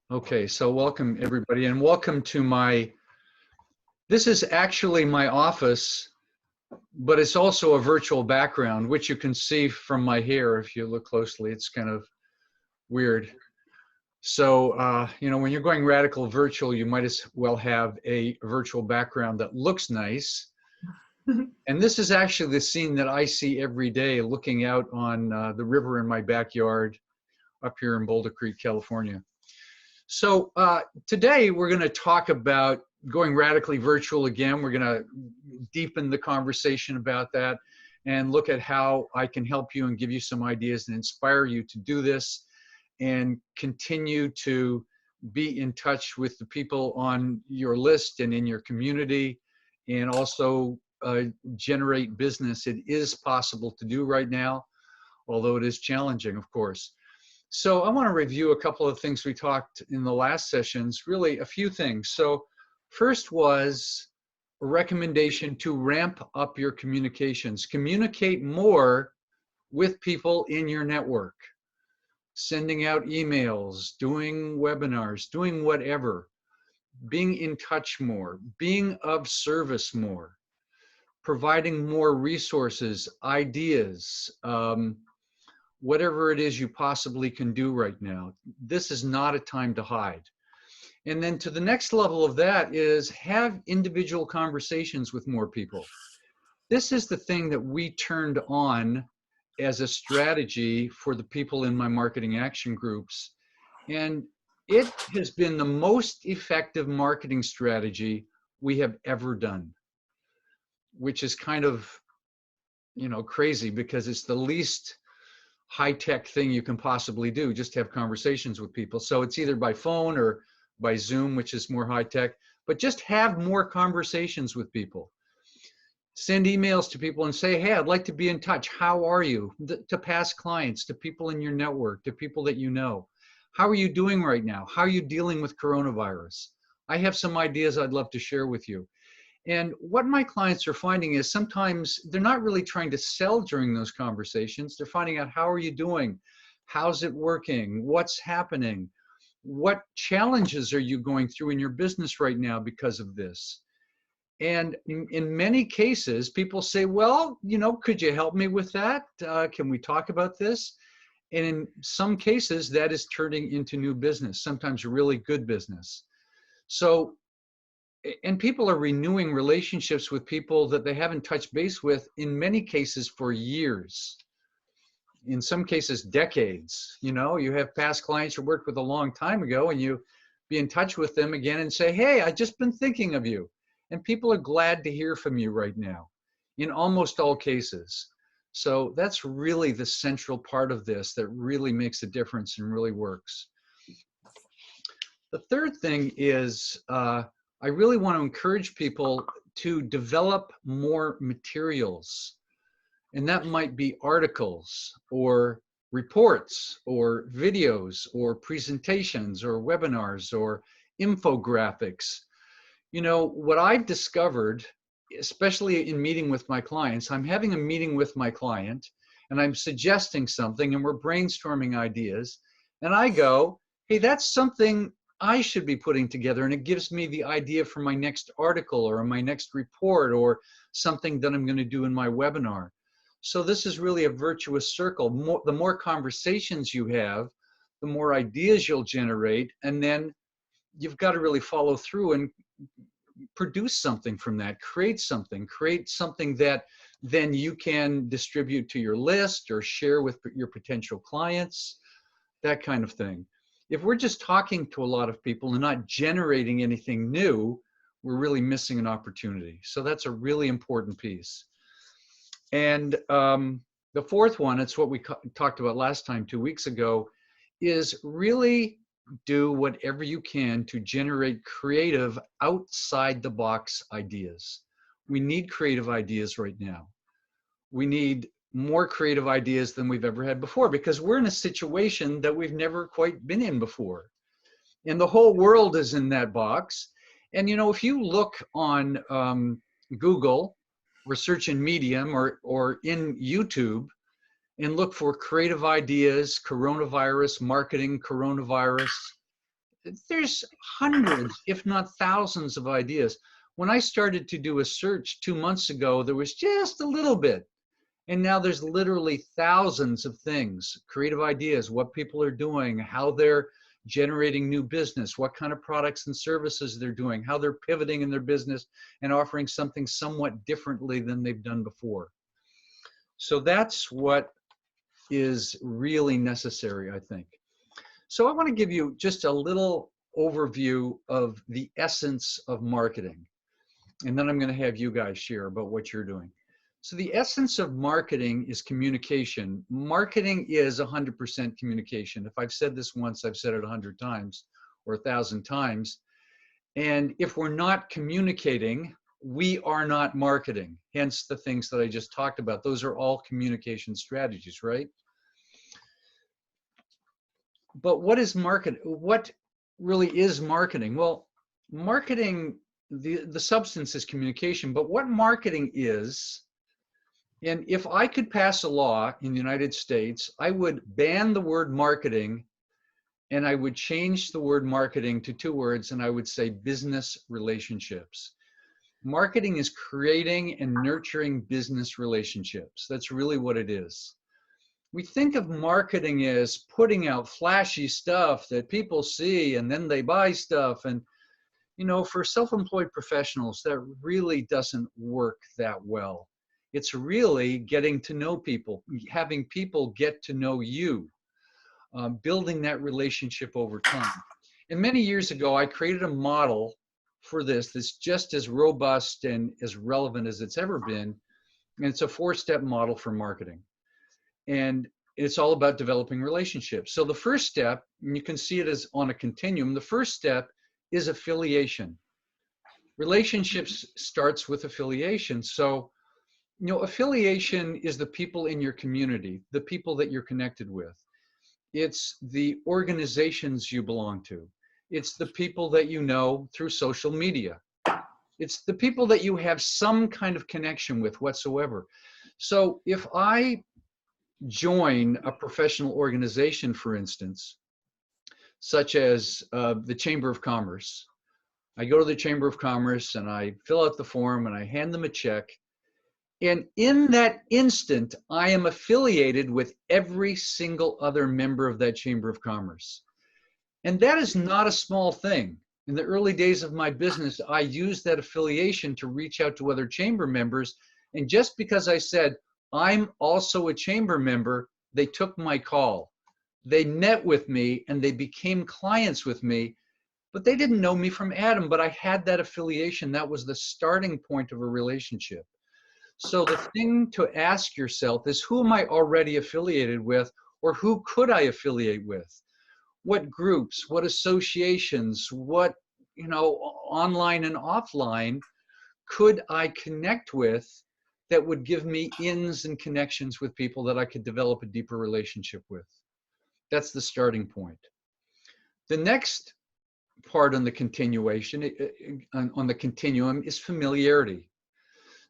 Okay, so welcome everybody, and welcome to this is actually my office, but it's also a virtual background, which you can see from my hair if you look closely. It's kind of weird. So, when you're going radical virtual, you might as well have a virtual background that looks nice. And this is actually the scene that I see every day looking out on the river in my backyard up here in Boulder Creek, California. So today we're going to talk about going radically virtual again. We're going to deepen the conversation about that and look at how I can help you and give you some ideas and inspire you to do this and continue to be in touch with the people on your list and in your community, and also generate business. It is possible to do right now, although it is challenging, of course. So I want to review a couple of things we talked in the last sessions, really a few things. So first was a recommendation to ramp up your communications. Communicate more with people in your network, sending out emails, doing webinars, doing whatever, being in touch more, being of service more, providing more resources, ideas, whatever it is you possibly can do right now. This is not a time to hide. And then to the next level of that is have individual conversations with more people. This is the thing that we turned on as a strategy for the people in my marketing action groups. And it has been the most effective marketing strategy we have ever done, which is kind of, crazy because it's the least high-tech thing you can possibly do, just have conversations with people. So it's either by phone or by Zoom, which is more high-tech, but just have more conversations with people. Send emails to people and say, hey, I'd like to be in touch. How are you? To past clients, to people in your network, to people that you know. How are you doing right now? How are you dealing with coronavirus? I have some ideas I'd love to share with you. And what my clients are finding is sometimes they're not really trying to sell during those conversations. They're finding out, how are you doing? How's it working? What's happening? What challenges are you going through in your business right now because of this? And in many cases, people say, well, could you help me with that? Can we talk about this? And in some cases, that is turning into new business, sometimes really good business. So, and people are renewing relationships with people that they haven't touched base with, in many cases for years, in some cases decades. You have past clients you worked with a long time ago, and you be in touch with them again and say, hey, I've just been thinking of you. And people are glad to hear from you right now, in almost all cases. So that's really the central part of this that really makes a difference and really works. The third thing is, I really want to encourage people to develop more materials. And that might be articles or reports or videos or presentations or webinars or infographics. What I've discovered, especially in meeting with my clients, I'm having a meeting with my client and I'm suggesting something and we're brainstorming ideas. And I go, hey, that's something I should be putting together, and it gives me the idea for my next article or my next report or something that I'm going to do in my webinar. So this is really a virtuous circle. The more conversations you have, the more ideas you'll generate, and then you've got to really follow through and produce something from that, create something that then you can distribute to your list or share with your potential clients, that kind of thing. If we're just talking to a lot of people and not generating anything new, we're really missing an opportunity. So that's a really important piece. And the fourth one, it's what we talked about last time, 2 weeks ago, is really do whatever you can to generate creative outside the box ideas. We need creative ideas right now. We need more creative ideas than we've ever had before, because we're in a situation that we've never quite been in before. And the whole world is in that box. And if you look on Google or search in Medium or in YouTube and look for creative ideas, coronavirus, marketing coronavirus, there's hundreds, if not thousands of ideas. When I started to do a search 2 months ago, there was just a little bit. And now there's literally thousands of things, creative ideas, what people are doing, how they're generating new business, what kind of products and services they're doing, how they're pivoting in their business and offering something somewhat differently than they've done before. So that's what is really necessary, I think. So I want to give you just a little overview of the essence of marketing. And then I'm going to have you guys share about what you're doing. So the essence of marketing is communication. Marketing is 100% communication. If I've said this once, I've said it 100 times or 1,000 times. And if we're not communicating, we are not marketing. Hence the things that I just talked about. Those are all communication strategies, right? But what is marketing? What really is marketing? Well, marketing, the substance is communication, but what marketing is, and if I could pass a law in the United States, I would ban the word marketing and I would change the word marketing to 2 words and I would say business relationships. Marketing is creating and nurturing business relationships. That's really what it is. We think of marketing as putting out flashy stuff that people see and then they buy stuff. And, you know, for self-employed professionals, that really doesn't work that well. It's really getting to know people, having people get to know you, building that relationship over time. And many years ago, I created a model for this that's just as robust and as relevant as it's ever been. And it's a 4-step model for marketing. And it's all about developing relationships. So the first step, and you can see it as on a continuum, the first step is affiliation. Relationships starts with affiliation. So, you know, affiliation is the people in your community, the people that you're connected with. It's the organizations you belong to. It's the people that you know through social media. It's the people that you have some kind of connection with whatsoever. So if I join a professional organization, for instance, such as the Chamber of Commerce, I go to the Chamber of Commerce and I fill out the form and I hand them a check. And in that instant, I am affiliated with every single other member of that Chamber of Commerce. And that is not a small thing. In the early days of my business, I used that affiliation to reach out to other chamber members. And just because I said, I'm also a chamber member, they took my call. They met with me and they became clients with me, but they didn't know me from Adam, but I had that affiliation. That was the starting point of a relationship. So the thing to ask yourself is, who am I already affiliated with, or who could I affiliate with? What groups, what associations, what, you know, online and offline could I connect with that would give me ins and connections with people that I could develop a deeper relationship with? That's the starting point. The next part on the continuation, on the continuum, is familiarity.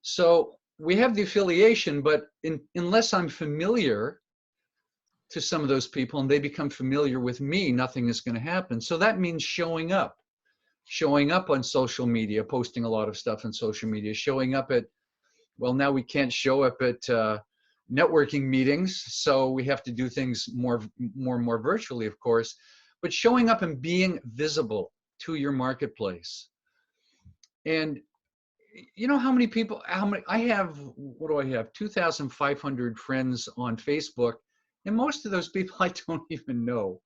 So we have the affiliation, but unless I'm familiar to some of those people and they become familiar with me, nothing is going to happen. So that means showing up on social media, posting a lot of stuff on social media, showing up at, well, now we can't show up at networking meetings, so we have to do things more and more virtually, of course, but showing up and being visible to your marketplace. And you know how many people, I have, what do I have? 2,500 friends on Facebook, and most of those people I don't even know.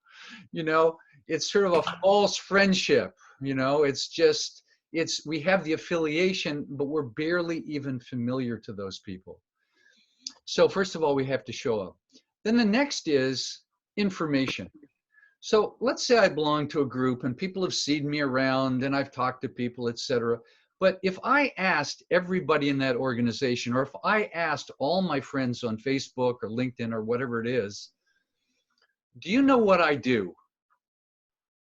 You know, it's sort of a false friendship. You know, it's just, we have the affiliation, but we're barely even familiar to those people. So first of all, we have to show up. Then the next is information. So let's say I belong to a group and people have seen me around and I've talked to people, etc. But if I asked everybody in that organization, or if I asked all my friends on Facebook or LinkedIn or whatever it is, do you know what I do?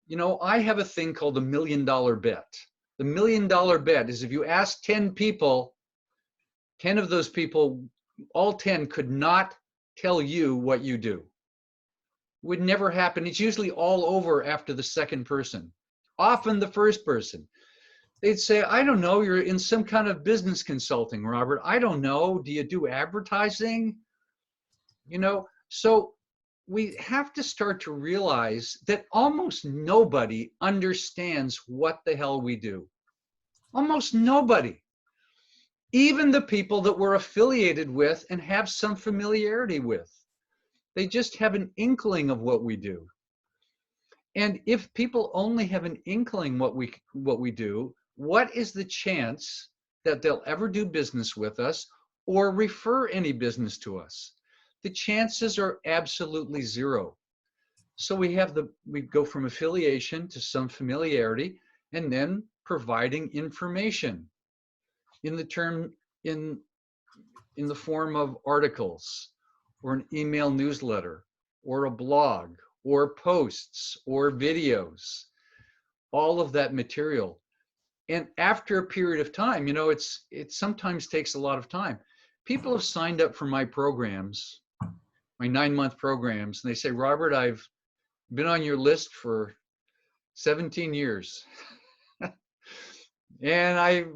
You know, I have a thing called the $1 million bet. The $1 million bet is, if you ask 10 people, 10 of those people, all 10 could not tell you what you do. Would never happen. It's usually all over after the second person, often the first person. They'd say, I don't know, you're in some kind of business consulting, Robert. I don't know. Do you do advertising? So we have to start to realize that almost nobody understands what the hell we do. Almost nobody. Even the people that we're affiliated with and have some familiarity with. They just have an inkling of what we do. And if people only have an inkling what we do, what is the chance that they'll ever do business with us or refer any business to us? The chances are absolutely zero. So we go from affiliation to some familiarity, and then providing information in the form of articles or an email newsletter or a blog or posts or videos, all of that material. And after a period of time, it sometimes takes a lot of time. People have signed up for my programs, my 9-month programs, and they say, Robert, I've been on your list for 17 years. And I've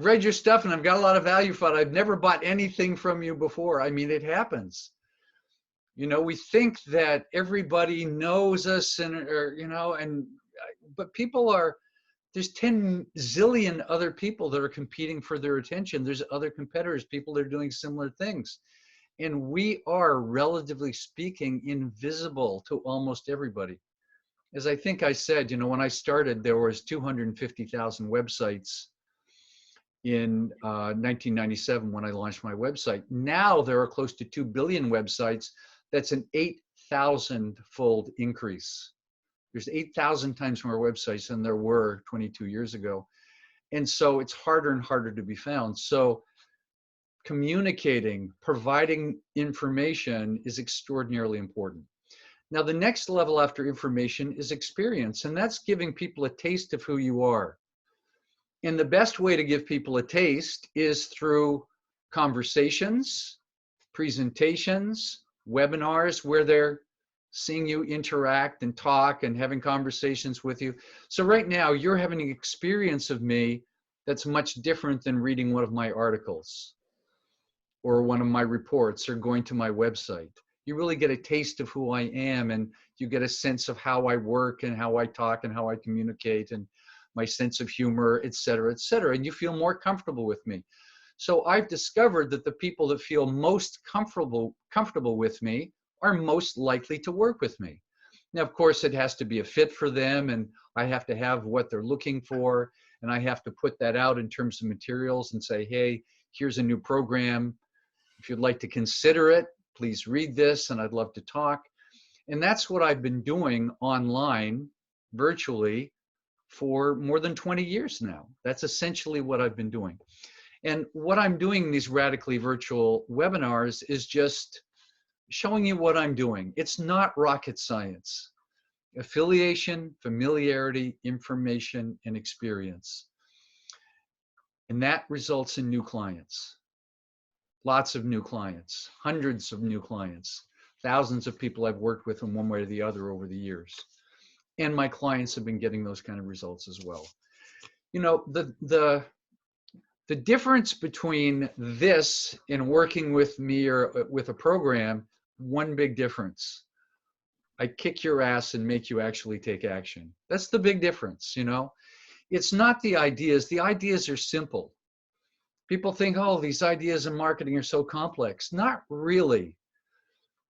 read your stuff and I've got a lot of value for it. I've never bought anything from you before. I mean, it happens. We think that everybody knows us but there's 10 zillion other people that are competing for their attention. There's other competitors, people that are doing similar things. And we are, relatively speaking, invisible to almost everybody. As I think I said, when I started, there was 250,000 websites in 1997 when I launched my website. Now there are close to 2 billion websites. That's an 8,000-fold increase. There's 8,000 times more websites than there were 22 years ago. And so it's harder and harder to be found. So communicating, providing information is extraordinarily important. Now, the next level after information is experience, and that's giving people a taste of who you are. And the best way to give people a taste is through conversations, presentations, webinars where they're seeing you interact and talk and having conversations with you. So right now, you're having an experience of me that's much different than reading one of my articles or one of my reports or going to my website. You really get a taste of who I am, and you get a sense of how I work and how I talk and how I communicate and my sense of humor, et cetera, and you feel more comfortable with me. So I've discovered that the people that feel most comfortable with me are most likely to work with me. Now, of course, it has to be a fit for them, and I have to have what they're looking for, and I have to put that out in terms of materials and say, hey, here's a new program. If you'd like to consider it, please read this, and I'd love to talk. And that's what I've been doing online, virtually, for more than 20 years now. That's essentially what I've been doing. And what I'm doing in these radically virtual webinars is just showing you what I'm doing. It's not rocket science. Affiliation, familiarity, information, and experience. And that results in new clients. Lots of new clients, hundreds of new clients, thousands of people I've worked with in one way or the other over the years. And my clients have been getting those kind of results as well. The difference between this and working with me or with a program, one big difference. I kick your ass and make you actually take action. That's the big difference, It's not the ideas. The ideas are simple. People think, oh, these ideas in marketing are so complex. Not really.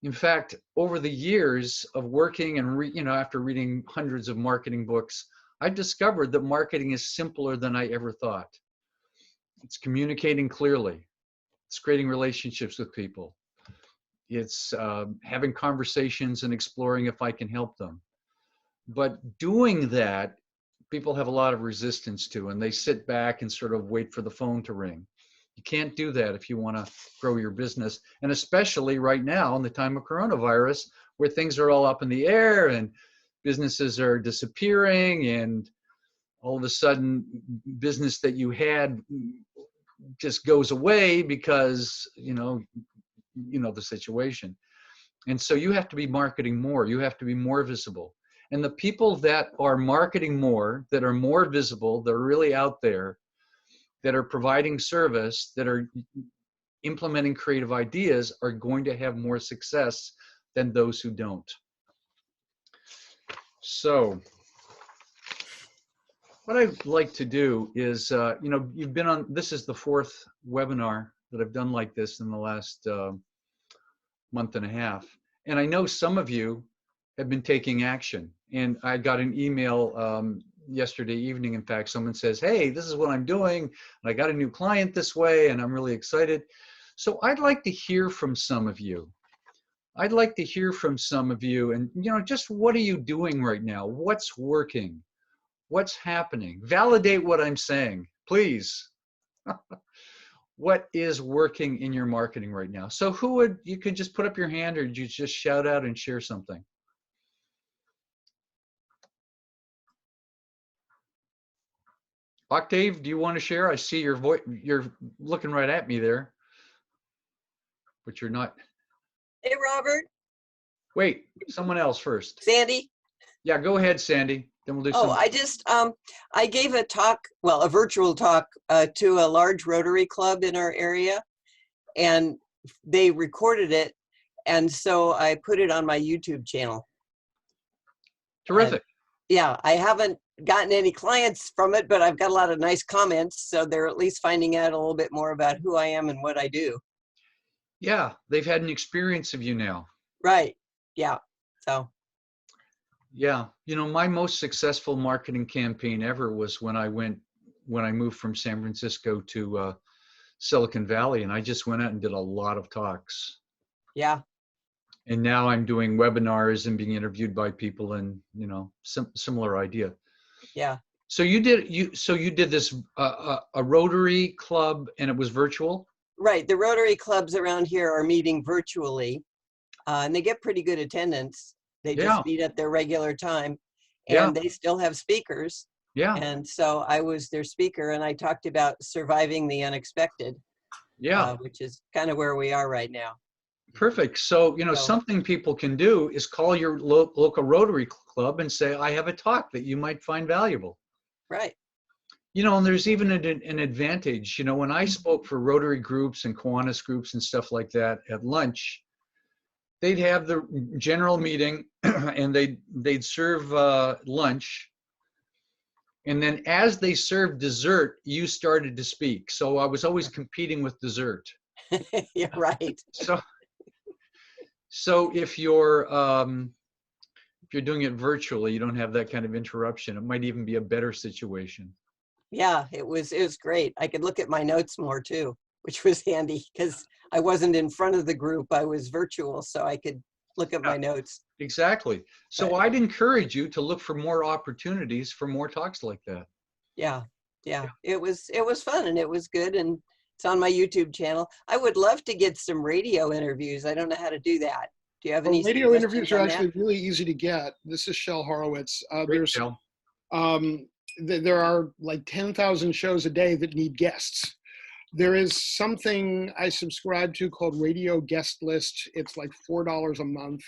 In fact, over the years of working and after reading hundreds of marketing books, I've discovered that marketing is simpler than I ever thought. It's communicating clearly. It's creating relationships with people. It's having conversations and exploring if I can help them. But doing that, people have a lot of resistance to, and they sit back and sort of wait for the phone to ring. You can't do that if you want to grow your business. And especially right now in the time of coronavirus, where things are all up in the air and businesses are disappearing, and all of a sudden business that you had just goes away because, the situation. And so you have to be marketing more. You have to be more visible. And the people that are marketing more, that are more visible, that are really out there, that are providing service, that are implementing creative ideas are going to have more success than those who don't. So what I'd like to do is, you've been on, this is the 4th webinar that I've done like this in the last month and a half. And I know some of you have been taking action. And I got an email yesterday evening. In fact, someone says, hey, this is what I'm doing. And I got a new client this way, and I'm really excited. So I'd like to hear from some of you. I'd like to hear from some of you and, just what are you doing right now? What's working? What's happening? Validate what I'm saying, please. What is working in your marketing right now? So you could just put up your hand, or you just shout out and share something. Octave, do you want to share? I see your voice. You're looking right at me there, but you're not. Hey, Robert. Wait, someone else first. Sandy. Yeah, go ahead, Sandy. Then we'll do Oh, I gave a talk, well, a virtual talk to a large Rotary Club in our area, and they recorded it. And so I put it on my YouTube channel. Terrific. And, yeah, I haven't gotten any clients from it, but I've got a lot of nice comments. So they're at least finding out a little bit more about who I am and what I do. Yeah, they've had an experience of you now. Right. Yeah. So. Yeah, my most successful marketing campaign ever was when I moved from San Francisco to Silicon Valley, and I just went out and did a lot of talks. Yeah. And now I'm doing webinars and being interviewed by people, and similar idea. Yeah. So you did this a Rotary Club, and it was virtual? Right. The Rotary clubs around here are meeting virtually, and they get pretty good attendance. They just meet at their regular time, and they still have speakers. Yeah. And so I was their speaker, and I talked about surviving the unexpected. Yeah. Which is kind of where we are right now. Perfect. So, something people can do is call your local Rotary Club and say, I have a talk that you might find valuable. Right. And there's even an advantage. When I spoke for Rotary groups and Kiwanis groups and stuff like that at lunch, they'd have the general meeting and they'd serve lunch. And then as they served dessert, you started to speak. So I was always competing with dessert. Yeah, right. So if you're doing it virtually, you don't have that kind of interruption. It might even be a better situation. Yeah, it was great. I could look at my notes more too, which was handy because I wasn't in front of the group. I was virtual, so I could look at my notes. Exactly. So I'd encourage you to look for more opportunities for more talks like that. Yeah. It was fun, and it was good, and it's on my YouTube channel. I would love to get some radio interviews. I don't know how to do that. Do you have any radio interviews are actually really easy to get. This is Shel Horowitz. There are like 10,000 shows a day that need guests. There is something I subscribe to called Radio Guest List. It's like $4 a month.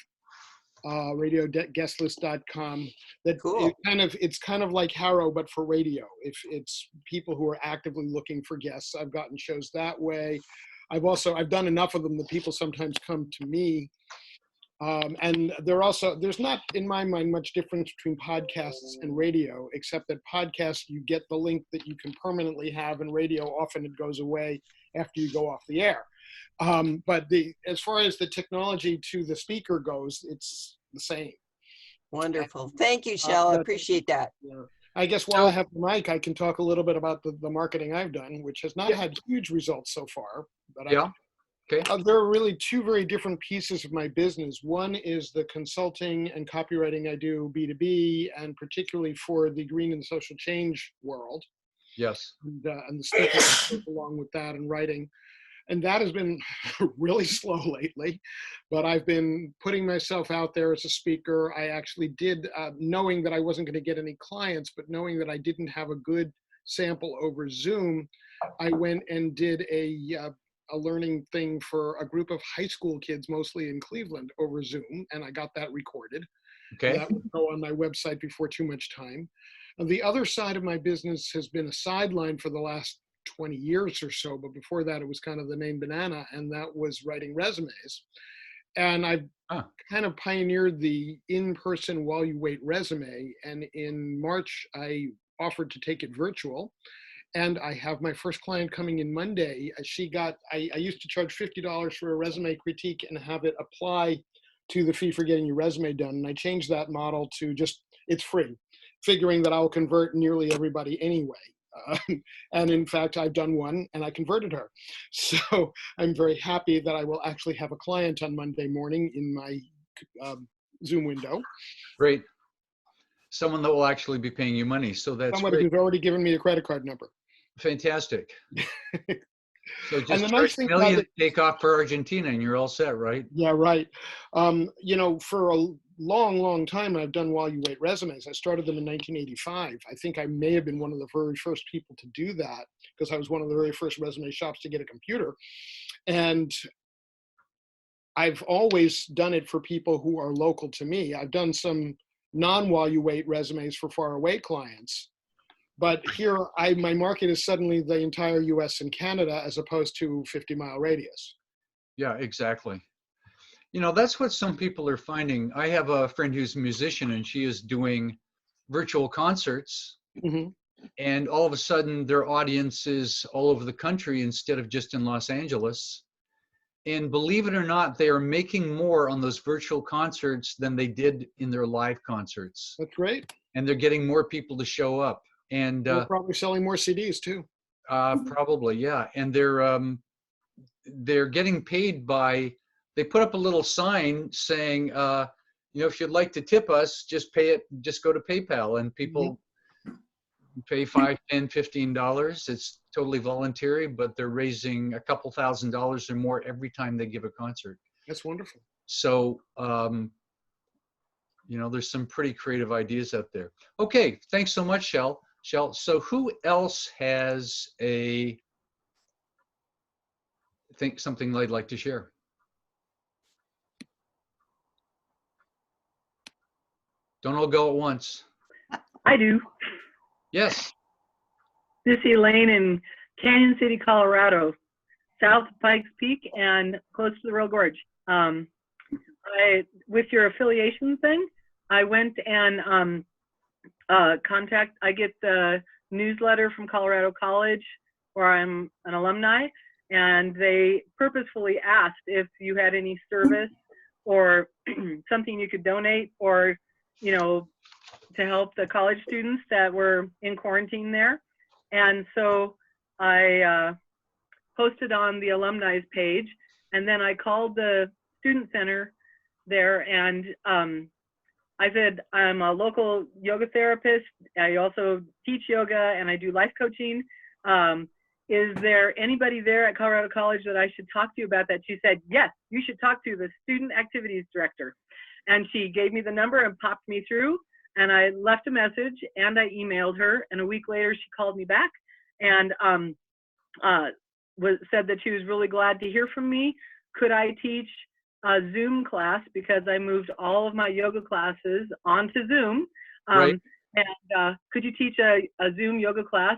radioguestlist.com. That cool. It's kind of like Harrow, but for radio. If it's people who are actively looking for guests, I've gotten shows that way. I've done enough of them that people sometimes come to me. And there's not, in my mind, much difference between podcasts and radio, except that podcasts, you get the link that you can permanently have, and radio, often it goes away after you go off the air. But as far as the technology to the speaker goes, it's the same. Wonderful. Thank you, Shel. I appreciate that. Yeah. I guess while I have the mic, I can talk a little bit about the marketing I've done, which has not had huge results so far. But Okay. There are really two very different pieces of my business. One is the consulting and copywriting I do B2B, and particularly for the green and social change world. Yes. And the stuff that goes along with that, and writing. And that has been really slow lately, but I've been putting myself out there as a speaker. I actually did, knowing that I wasn't going to get any clients, but knowing that I didn't have a good sample over Zoom, I went and did a a learning thing for a group of high school kids, mostly in Cleveland, over Zoom, and I got that recorded. Okay. That will go on my website before too much time. And the other side of my business has been a sideline for the last 20 years or so, but before that it was kind of the main banana, and that was writing resumes. And I've kind of pioneered the in-person while you wait resume, and in March I offered to take it virtual. And I have my first client coming in Monday. I used to charge $50 for a resume critique and have it apply to the fee for getting your resume done. And I changed that model to just, it's free, figuring that I'll convert nearly everybody anyway. And in fact, I've done one and I converted her. So I'm very happy that I will actually have a client on Monday morning in my Zoom window. Great. Someone that will actually be paying you money. So that's Somebody great. who's already given me a credit card number. Fantastic. So And just the charge nice thing $1 million about it, take off for Argentina and you're all set, right? yeah, right. You know, for a long time, I've done while you wait resumes. I started them in 1985. I think I may have been one of the very first people to do that because I was one of the very first resume shops to get a computer. And I've always done it for people who are local to me. I've done some non-while you wait resumes for far away clients. But here, my market is suddenly the entire US and Canada as opposed to 50-mile radius. Yeah, exactly. You know, that's what some people are finding. I have a friend who's a musician and she is doing virtual concerts. Mm-hmm. And all of a sudden their audience is all over the country instead of just in Los Angeles. And believe it or not, they are making more on those virtual concerts than they did in their live concerts. That's great. And they're getting more people to show up. And They're probably selling more CDs too. probably, yeah. And they're getting paid by, they put up a little sign saying, you know, if you'd like to tip us, just pay it, just go to PayPal. And people pay $5, $10, $15. It's totally voluntary, but they're raising a couple $1,000s or more every time they give a concert. That's wonderful. So, you know, there's some pretty creative ideas out there. Okay, thanks so much, Shell. So who else has something they'd like to share? Don't all go at once. I do. Yes. This is Elaine in Canyon City, Colorado, south of Pikes Peak and close to the Real Gorge. With your affiliation thing, I went and I get the newsletter from Colorado College where I'm an alumni, and they purposefully asked if you had any service or something you could donate, or, you know, to help the college students that were in quarantine there. And so I posted on the alumni's page, and then I called the student center there, and I said, I'm a local yoga therapist. I also teach yoga and I do life coaching. Is there anybody there at Colorado College that I should talk to about that? She said, yes, you should talk to the student activities director. And she gave me the number and popped me through, and I left a message and I emailed her, and a week later she called me back and said that she was really glad to hear from me. Could I teach a Zoom class, because I moved all of my yoga classes onto Zoom. Right. And could you teach a Zoom yoga class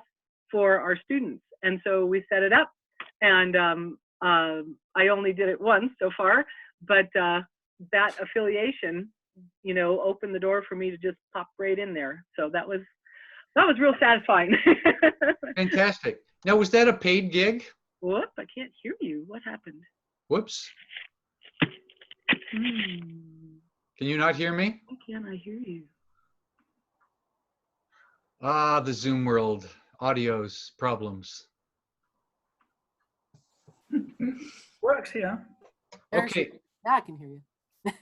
for our students? And so we set it up, and I only did it once so far, but that affiliation, you know, opened the door for me to just pop right in there. So that was real satisfying. Fantastic. Now, was that a paid gig? Whoop, I can't hear you. What happened? Whoops. Can you not hear me? Why can't I hear you? Ah, the Zoom world, audio's problems. Works, yeah. Okay, Yeah, I can hear you.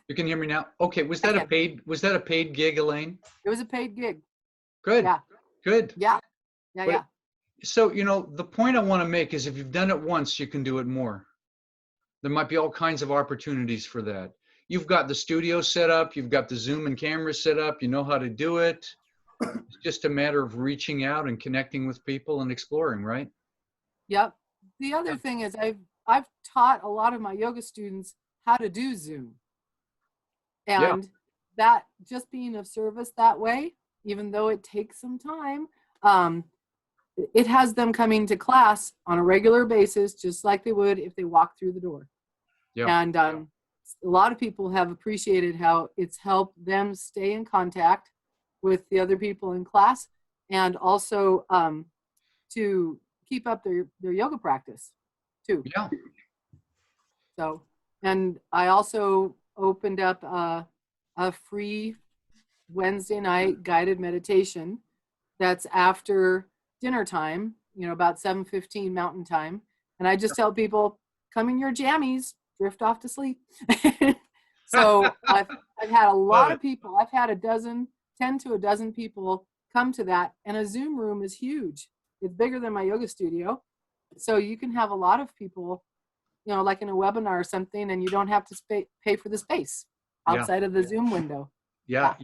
you can hear me now. Okay, was that a paid gig, Elaine? It was a paid gig. Good. Yeah. Good. Yeah. Yeah. But- Yeah. So, you know, the point I want to make is if you've done it once, you can do it more. There might be all kinds of opportunities for that. You've got the studio set up, you've got the Zoom and camera set up, you know how to do it. It's just a matter of reaching out and connecting with people and exploring, right? Yep. The other thing is I've taught a lot of my yoga students how to do Zoom. Yeah. And that just being of service that way, even though it takes some time, it has them coming to class on a regular basis, just like they would if they walked through the door. Yeah. And a lot of people have appreciated how it's helped them stay in contact with the other people in class, and also to keep up their yoga practice too. Yeah. So, and I also opened up a free Wednesday night guided meditation that's after dinner time, about 7:15 Mountain Time. And I just tell people, come in your jammies, drift off to sleep. So I've had a lot of people. I've had 10 to a dozen people come to that. And a Zoom room is huge. It's bigger than my yoga studio. So you can have a lot of people, like in a webinar or something, and you don't have to pay for the space outside of the Zoom window. Yeah.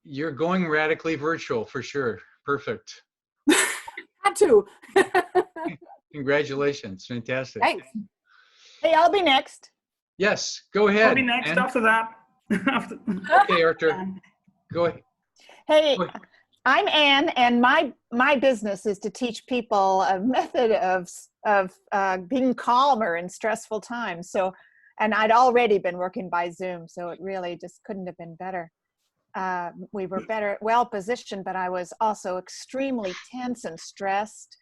You're going radically virtual for sure. Perfect. Had to. Congratulations. Fantastic. Thanks. Hey, I'll be next. Yes, go ahead. I'll be next Ann. after that. Okay, Arthur. Go ahead. Hey, Go ahead. I'm Ann, and my business is to teach people a method of being calmer in stressful times. So, and I'd already been working by Zoom, so it really just couldn't have been better. We were well positioned, but I was also extremely tense and stressed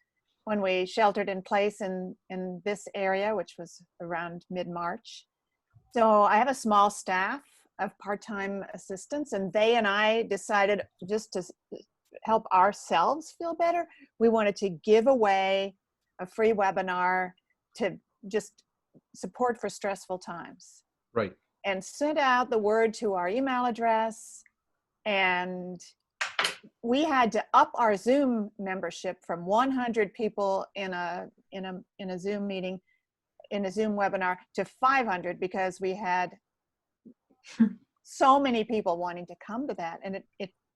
when we sheltered in place in this area, which was around mid-March. So I have a small staff of part-time assistants, and they and I decided, just to help ourselves feel better, we wanted to give away a free webinar to just support for stressful times. Right. And sent out the word to our email address. And we had to up our Zoom membership from 100 people in a Zoom meeting, in a Zoom webinar, to 500, because we had so many people wanting to come to that.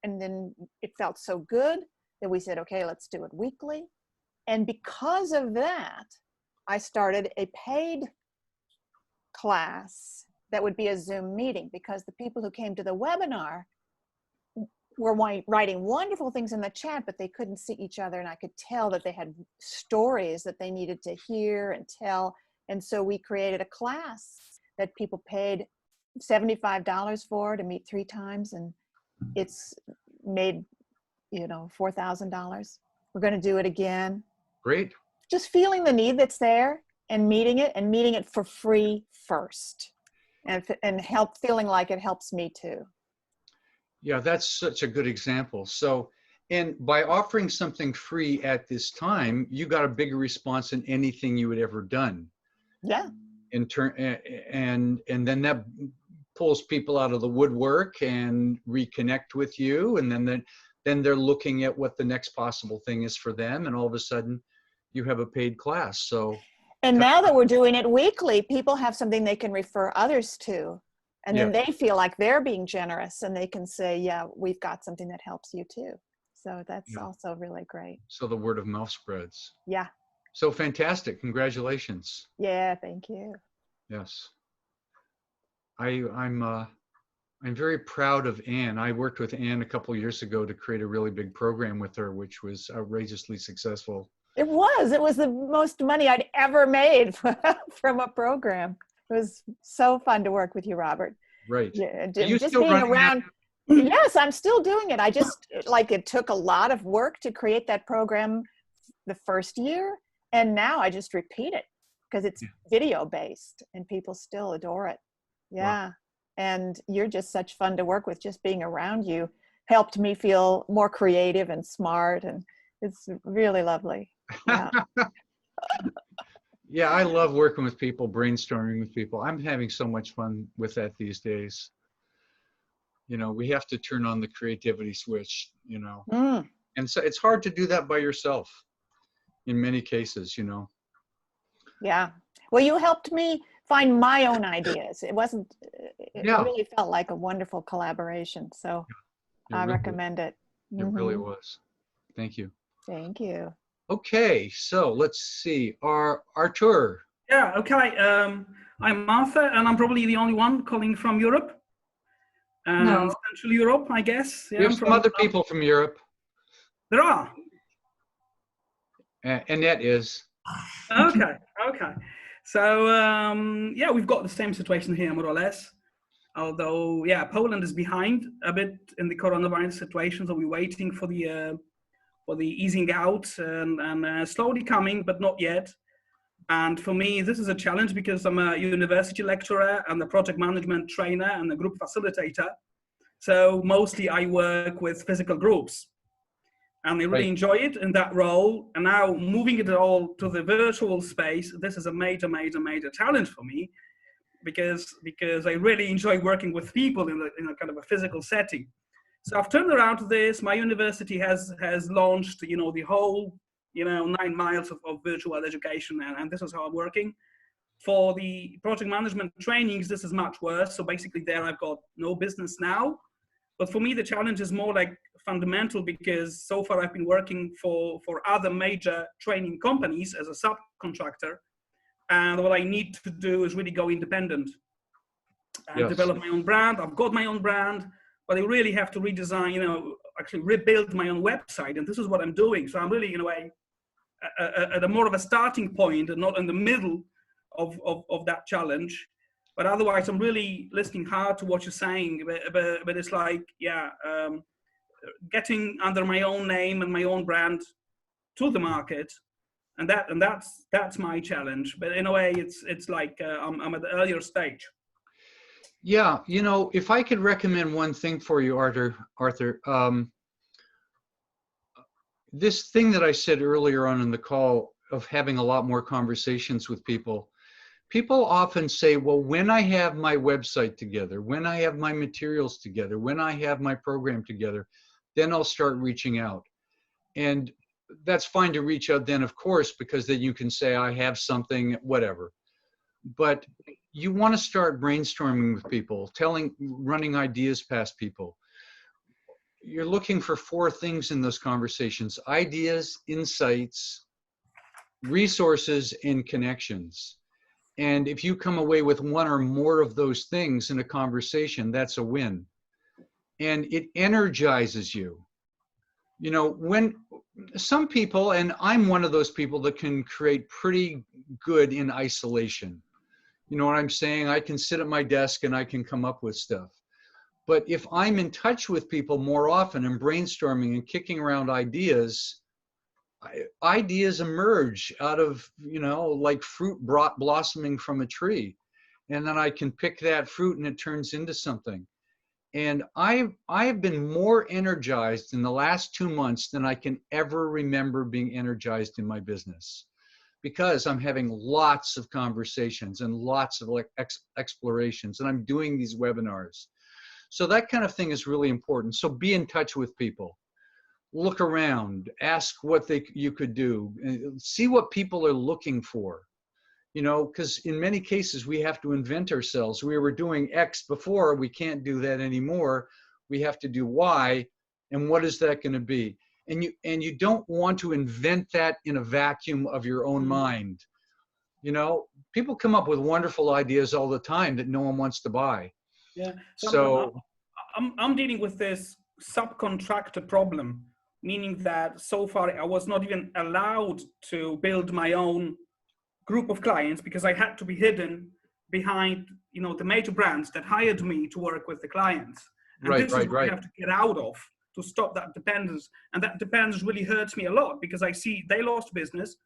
And then it felt so good that we said, okay, let's do it weekly. And because of that, I started a paid class that would be a Zoom meeting, because the people who came to the webinar were writing wonderful things in the chat, but they couldn't see each other. And I could tell that they had stories that they needed to hear and tell. And so we created a class that people paid $75 for to meet 3 times. And it's made, $4,000. We're going to do it again. Great. Just feeling the need that's there and meeting it for free first, and feeling like it helps me too. Yeah, that's such a good example. So, and by offering something free at this time, you got a bigger response than anything you had ever done. Yeah. And then that pulls people out of the woodwork and reconnect with you, and then they're looking at what the next possible thing is for them, and all of a sudden you have a paid class. So, and now that we're doing it weekly, people have something they can refer others to. And then they feel like they're being generous, and they can say, yeah, we've got something that helps you too. So that's also really great. So the word of mouth spreads. Yeah. So fantastic. Congratulations. Yeah, thank you. Yes. I'm very proud of Ann. I worked with Ann a couple of years ago to create a really big program with her, which was outrageously successful. It was the most money I'd ever made from a program. It was so fun to work with you, Robert. Right. Yeah, Are you just still being running around. Yes, I'm still doing it. I just, it took a lot of work to create that program the first year. And now I just repeat it because it's video based and people still adore it. Yeah. Wow. And you're just such fun to work with. Just being around you helped me feel more creative and smart. And it's really lovely. Yeah. Yeah, I love working with people, brainstorming with people. I'm having so much fun with that these days. We have to turn on the creativity switch, And so it's hard to do that by yourself in many cases, Yeah. Well, you helped me find my own ideas. It really felt like a wonderful collaboration. So I recommend it. It really was. Thank you. Thank you. Okay, so let's see. Artur, Yeah, okay. I'm Arthur, and I'm probably the only one calling from Europe. No. Central Europe, I guess. Yeah, We I'm have some from, other people from Europe. there are. Annette is. Okay, okay. So, yeah, we've got the same situation here, more or less. Although, yeah, Poland is behind a bit in the coronavirus situation, so we're waiting for the easing out and slowly coming, but not yet. And for me, this is a challenge because I'm a university lecturer and a project management trainer and a group facilitator. So mostly I work with physical groups, and I really Right. enjoy it in that role. And now moving it all to the virtual space, this is a major, major, major challenge for me because I really enjoy working with people in a kind of a physical setting. So I've turned around to this. My university has launched, the whole, 9 miles of virtual education, and this is how I'm working. For the project management trainings, this is much worse. So basically there I've got no business now. But for me, the challenge is more like fundamental because so far I've been working for other major training companies as a subcontractor. And what I need to do is really go independent and Yes. develop my own brand. I've got my own brand, but I really have to redesign, actually rebuild my own website. And this is what I'm doing. So I'm really, in a way, at a more of a starting point and not in the middle of that challenge. But otherwise, I'm really listening hard to what you're saying. But it's like, getting under my own name and my own brand to the market. And that's my challenge. But in a way, it's like I'm at the earlier stage. Yeah, if I could recommend one thing for you, Arthur, this thing that I said earlier on in the call of having a lot more conversations with people often say, well, when I have my website together, when I have my materials together, when I have my program together, then I'll start reaching out. And that's fine to reach out then, of course, because then you can say, I have something, whatever. But you want to start brainstorming with people, running ideas past people. You're looking for 4 things in those conversations: ideas, insights, resources, and connections. And if you come away with 1 or more of those things in a conversation, that's a win. And it energizes you. When some people, and I'm one of those people that can create pretty good in isolation. You know what I'm saying? I can sit at my desk and I can come up with stuff. But if I'm in touch with people more often and brainstorming and kicking around ideas emerge out of, like fruit blossoming from a tree. And then I can pick that fruit and it turns into something. And I've been more energized in the last 2 months than I can ever remember being energized in my business, because I'm having lots of conversations and lots of explorations, and I'm doing these webinars. So that kind of thing is really important. So be in touch with people. Look around, ask what you could do, see what people are looking for. Because in many cases we have to invent ourselves. We were doing X before, we can't do that anymore. We have to do Y, and what is that going to be? And you don't want to invent that in a vacuum of your own mind. People come up with wonderful ideas all the time that no one wants to buy. Yeah. So I'm dealing with this subcontractor problem, meaning that so far I was not even allowed to build my own group of clients because I had to be hidden behind, the major brands that hired me to work with the clients. And this is what I have to get out of to stop that dependence. And that dependence really hurts me a lot because I see they lost business.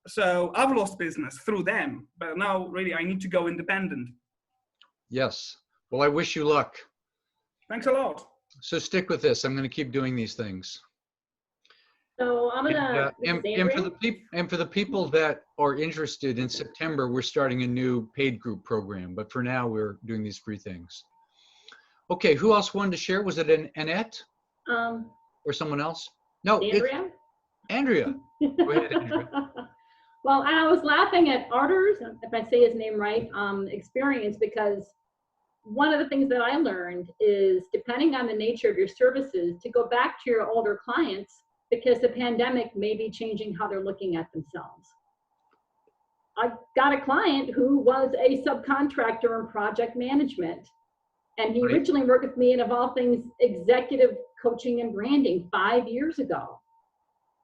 So I've lost business through them, but now really I need to go independent. Yes. Well, I wish you luck. Thanks a lot. So stick with this. I'm going to keep doing these things. So I'm gonna. And for the people that are interested, in September we're starting a new paid group program. But for now, we're doing these free things. Okay, who else wanted to share? Was it Annette or someone else? No, Andrea. Andrea. Go ahead, Andrea. Well, I was laughing at Arthur's, if I say his name right, experience, because one of the things that I learned is, depending on the nature of your services, to go back to your older clients, because the pandemic may be changing how they're looking at themselves. I got a client who was a subcontractor in project management. And he originally worked with me in, of all things, executive coaching and branding 5 years ago.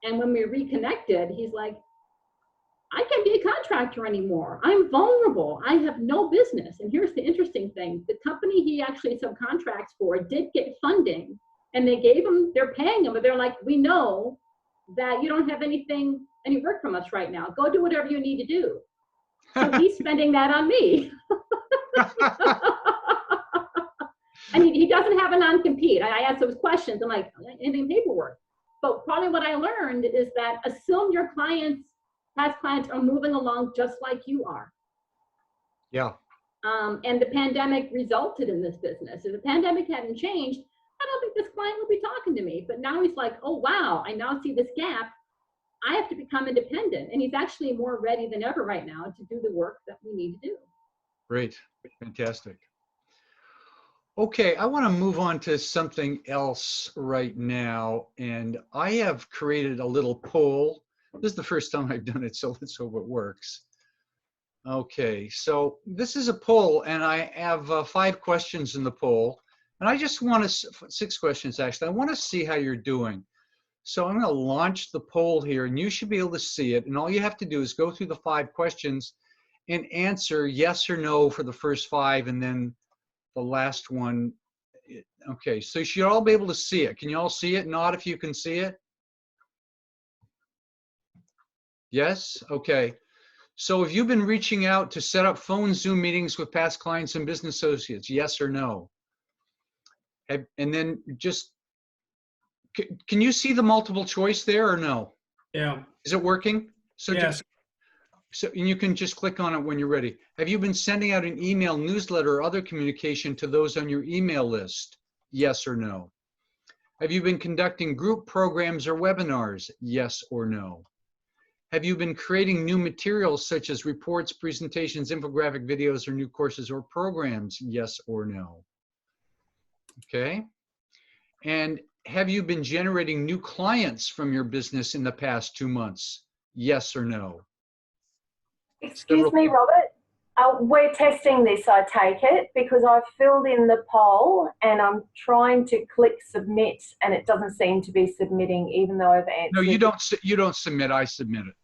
And when we reconnected, he's like, I can't be a contractor anymore. I'm vulnerable. I have no business. And here's the interesting thing. The company he actually subcontracts for did get funding, and they gave him, they're paying him, but they're like, we know that you don't have any work from us right now. Go do whatever you need to do. So he's spending that on me. And he doesn't have a non-compete. I asked those questions. I'm like, anything paperwork? But probably what I learned is that assume your past clients are moving along just like you are. Yeah. And the pandemic resulted in this business. If the pandemic hadn't changed, I don't think this client would be talking to me. But now he's like, oh, wow, I now see this gap. I have to become independent. And he's actually more ready than ever right now to do the work that we need to do. Great. Fantastic. Okay, I want to move on to something else right now. And I have created a little poll. This is the first time I've done it, so let's hope it works. Okay, so this is a poll, and I have 5 questions in the poll. And I just want to, 6 questions actually. I want to see how you're doing. So I'm going to launch the poll here, and you should be able to see it. And all you have to do is go through the 5 questions and answer yes or no for the first 5, and then the last one. Okay, so you should all be able to see it. Can you all see it? Nod if you can see it. Yes? Okay. So have you been reaching out to set up phone Zoom meetings with past clients and business associates? Yes or no? And then just, can you see the multiple choice there or no? Yeah. Is it working? So Yes. So and you can just click on it when you're ready. Have you been sending out an email, newsletter, or other communication to those on your email list? Yes or no? Have you been conducting group programs or webinars? Yes or no? Have you been creating new materials such as reports, presentations, infographic videos, or new courses or programs? Yes or no? Okay. And have you been generating new clients from your business in the past 2 months? Yes or no? Excuse me, Robert. We're testing this, I take it, because I've filled in the poll and I'm trying to click submit and it doesn't seem to be submitting, even though I've answered. No, you don't submit, I submit it.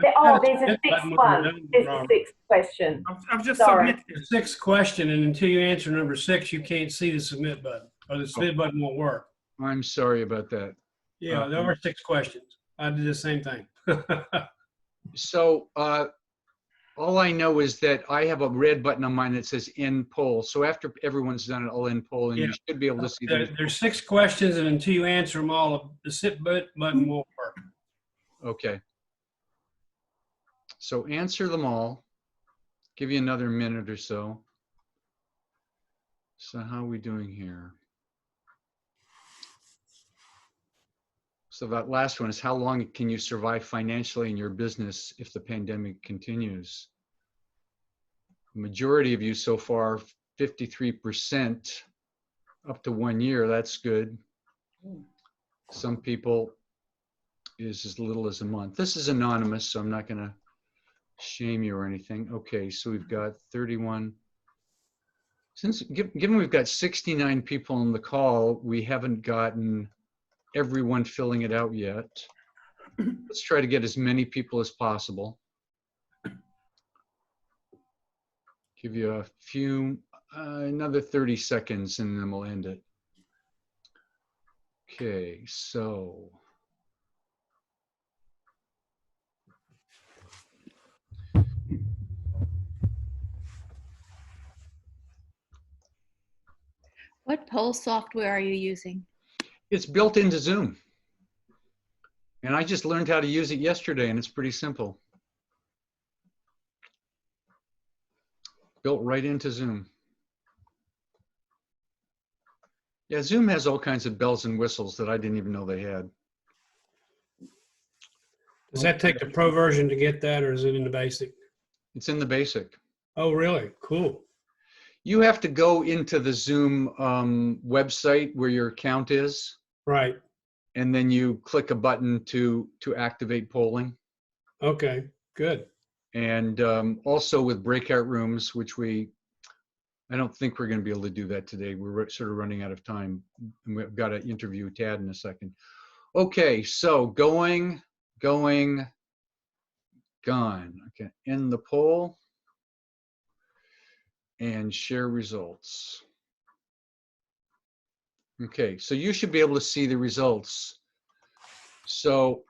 There's a 6th one. There's a 6th question. I've just Sorry. submitted. The 6th question, and until you answer number 6, you can't see the submit button, or the submit button won't work. I'm sorry about that. Yeah, there were 6 questions. I did the same thing. So all I know is that I have a red button on mine that says end poll. So after everyone's done it, I'll end poll, and you should be able to see them. There's 6 questions, and until you answer them all, the sit button won't work. Okay. So answer them all. Give you another minute or so. So how are we doing here? So that last one is, how long can you survive financially in your business if the pandemic continues? The majority of you so far, 53%, up to 1 year, that's good. Some people is as little as a month. This is anonymous, so I'm not gonna shame you or anything. Okay, so we've got 31. Given we've got 69 people on the call, we haven't gotten everyone filling it out yet. Let's try to get as many people as possible. Give you a few, another 30 seconds and then we'll end it. Okay, so. What poll software are you using? It's built into Zoom. And I just learned how to use it yesterday, and it's pretty simple. Built right into Zoom. Yeah, Zoom has all kinds of bells and whistles that I didn't even know they had. Does that take the pro version to get that, or is it in the basic? It's in the basic. Oh, really? Cool. You have to go into the Zoom website where your account is. Right. And then you click a button to activate polling. Okay, good. And also with breakout rooms, which I don't think we're going to be able to do that today. We're sort of running out of time. And we've got to interview Tad in a second. Okay, so gone. Okay, end the poll and share results. Okay, so you should be able to see the results. So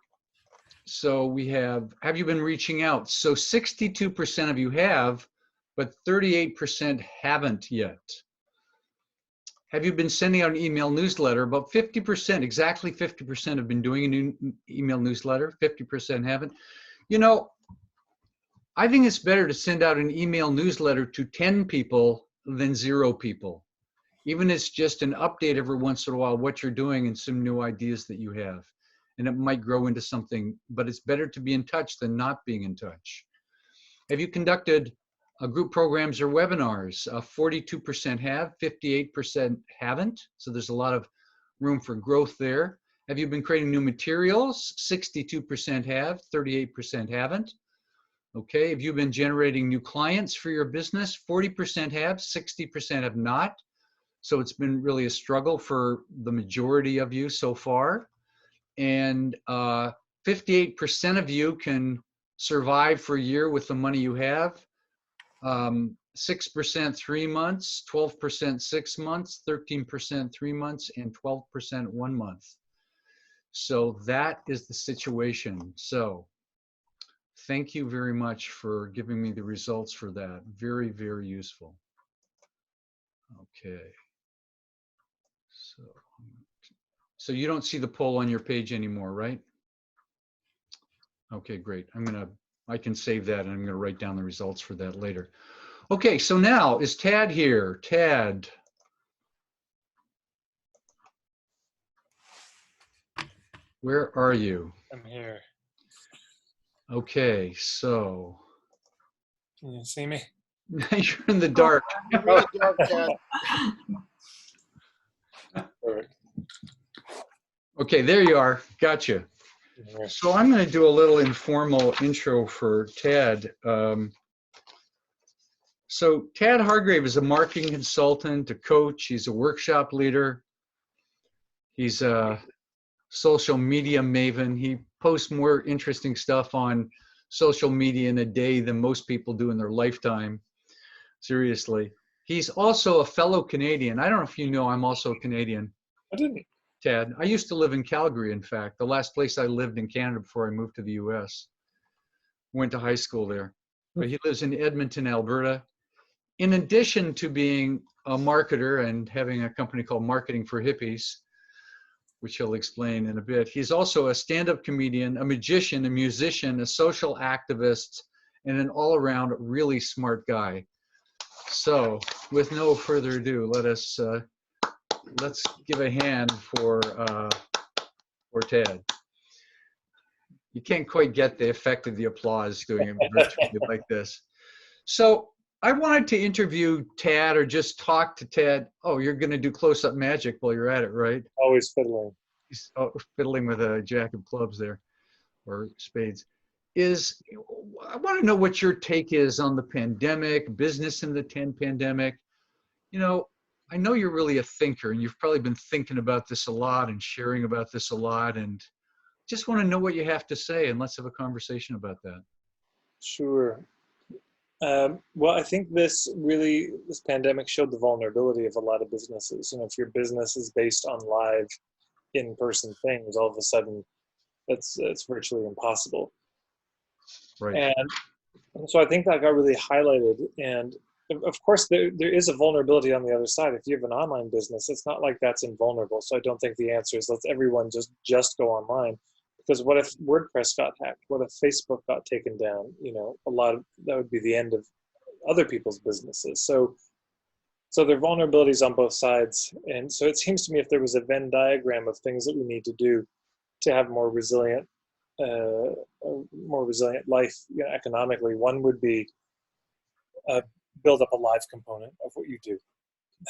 we have you been reaching out? So 62% of you have, but 38% haven't yet. Have you been sending out an email newsletter? About 50%, exactly 50% have been doing a new email newsletter, 50% haven't. You know, I think it's better to send out an email newsletter to 10 people than 0 people. Even if it's just an update every once in a while, what you're doing and some new ideas that you have. And it might grow into something, but it's better to be in touch than not being in touch. Have you conducted group programs or webinars? 42% have, 58% haven't. So there's a lot of room for growth there. Have you been creating new materials? 62% have, 38% haven't. Okay, have you been generating new clients for your business? 40% have, 60% have not. So it's been really a struggle for the majority of you so far. And 58% of you can survive for a year with the money you have. 6% 3 months, 12% 6 months, 13% 3 months, and 12% 1 month. So that is the situation. So thank you very much for giving me the results for that. Very, very useful. Okay. So you don't see the poll on your page anymore, right? Okay, great. I can save that and I'm gonna write down the results for that later. Okay, so now is Tad here? Tad. Where are you? I'm here. Okay, so. Can you see me? You're in the dark. You're really dark, Tad. Perfect. Okay, there you are. Gotcha. So I'm going to do a little informal intro for Tad. So Tad Hargrave is a marketing consultant, a coach. He's a workshop leader. He's a social media maven. He posts more interesting stuff on social media in a day than most people do in their lifetime. Seriously. He's also a fellow Canadian. I don't know if you know, I'm also Canadian. I didn't. Tad, I used to live in Calgary, in fact, the last place I lived in Canada before I moved to the US. Went to high school there. But he lives in Edmonton, Alberta. In addition to being a marketer and having a company called Marketing for Hippies, which he'll explain in a bit, he's also a stand-up comedian, a magician, a musician, a social activist, and an all-around really smart guy. So, with no further ado, let's give a hand for Tad. You can't quite get the effect of the applause doing it virtually like this. So I wanted to interview Tad or just talk to Tad. Oh, you're going to do close-up magic while you're at it, right? Always fiddling. He's fiddling with a jack of clubs there, or spades. I want to know what your take is on the pandemic, business in the pandemic. You know, I know you're really a thinker and you've probably been thinking about this a lot and sharing about this a lot, and just want to know what you have to say, and let's have a conversation about that. Sure. Well, I think this pandemic showed the vulnerability of a lot of businesses. You know, if your business is based on live, in-person things, all of a sudden, it's virtually impossible. Right. And so I think that got really highlighted. And of course, there is a vulnerability on the other side. If you have an online business, it's not like that's invulnerable. So I don't think the answer is let's everyone just go online. Because what if WordPress got hacked? What if Facebook got taken down? You know, that would be the end of other people's businesses. So there are vulnerabilities on both sides. And so it seems to me if there was a Venn diagram of things that we need to do to have more resilient life, you know, economically, one would be build up a live component of what you do.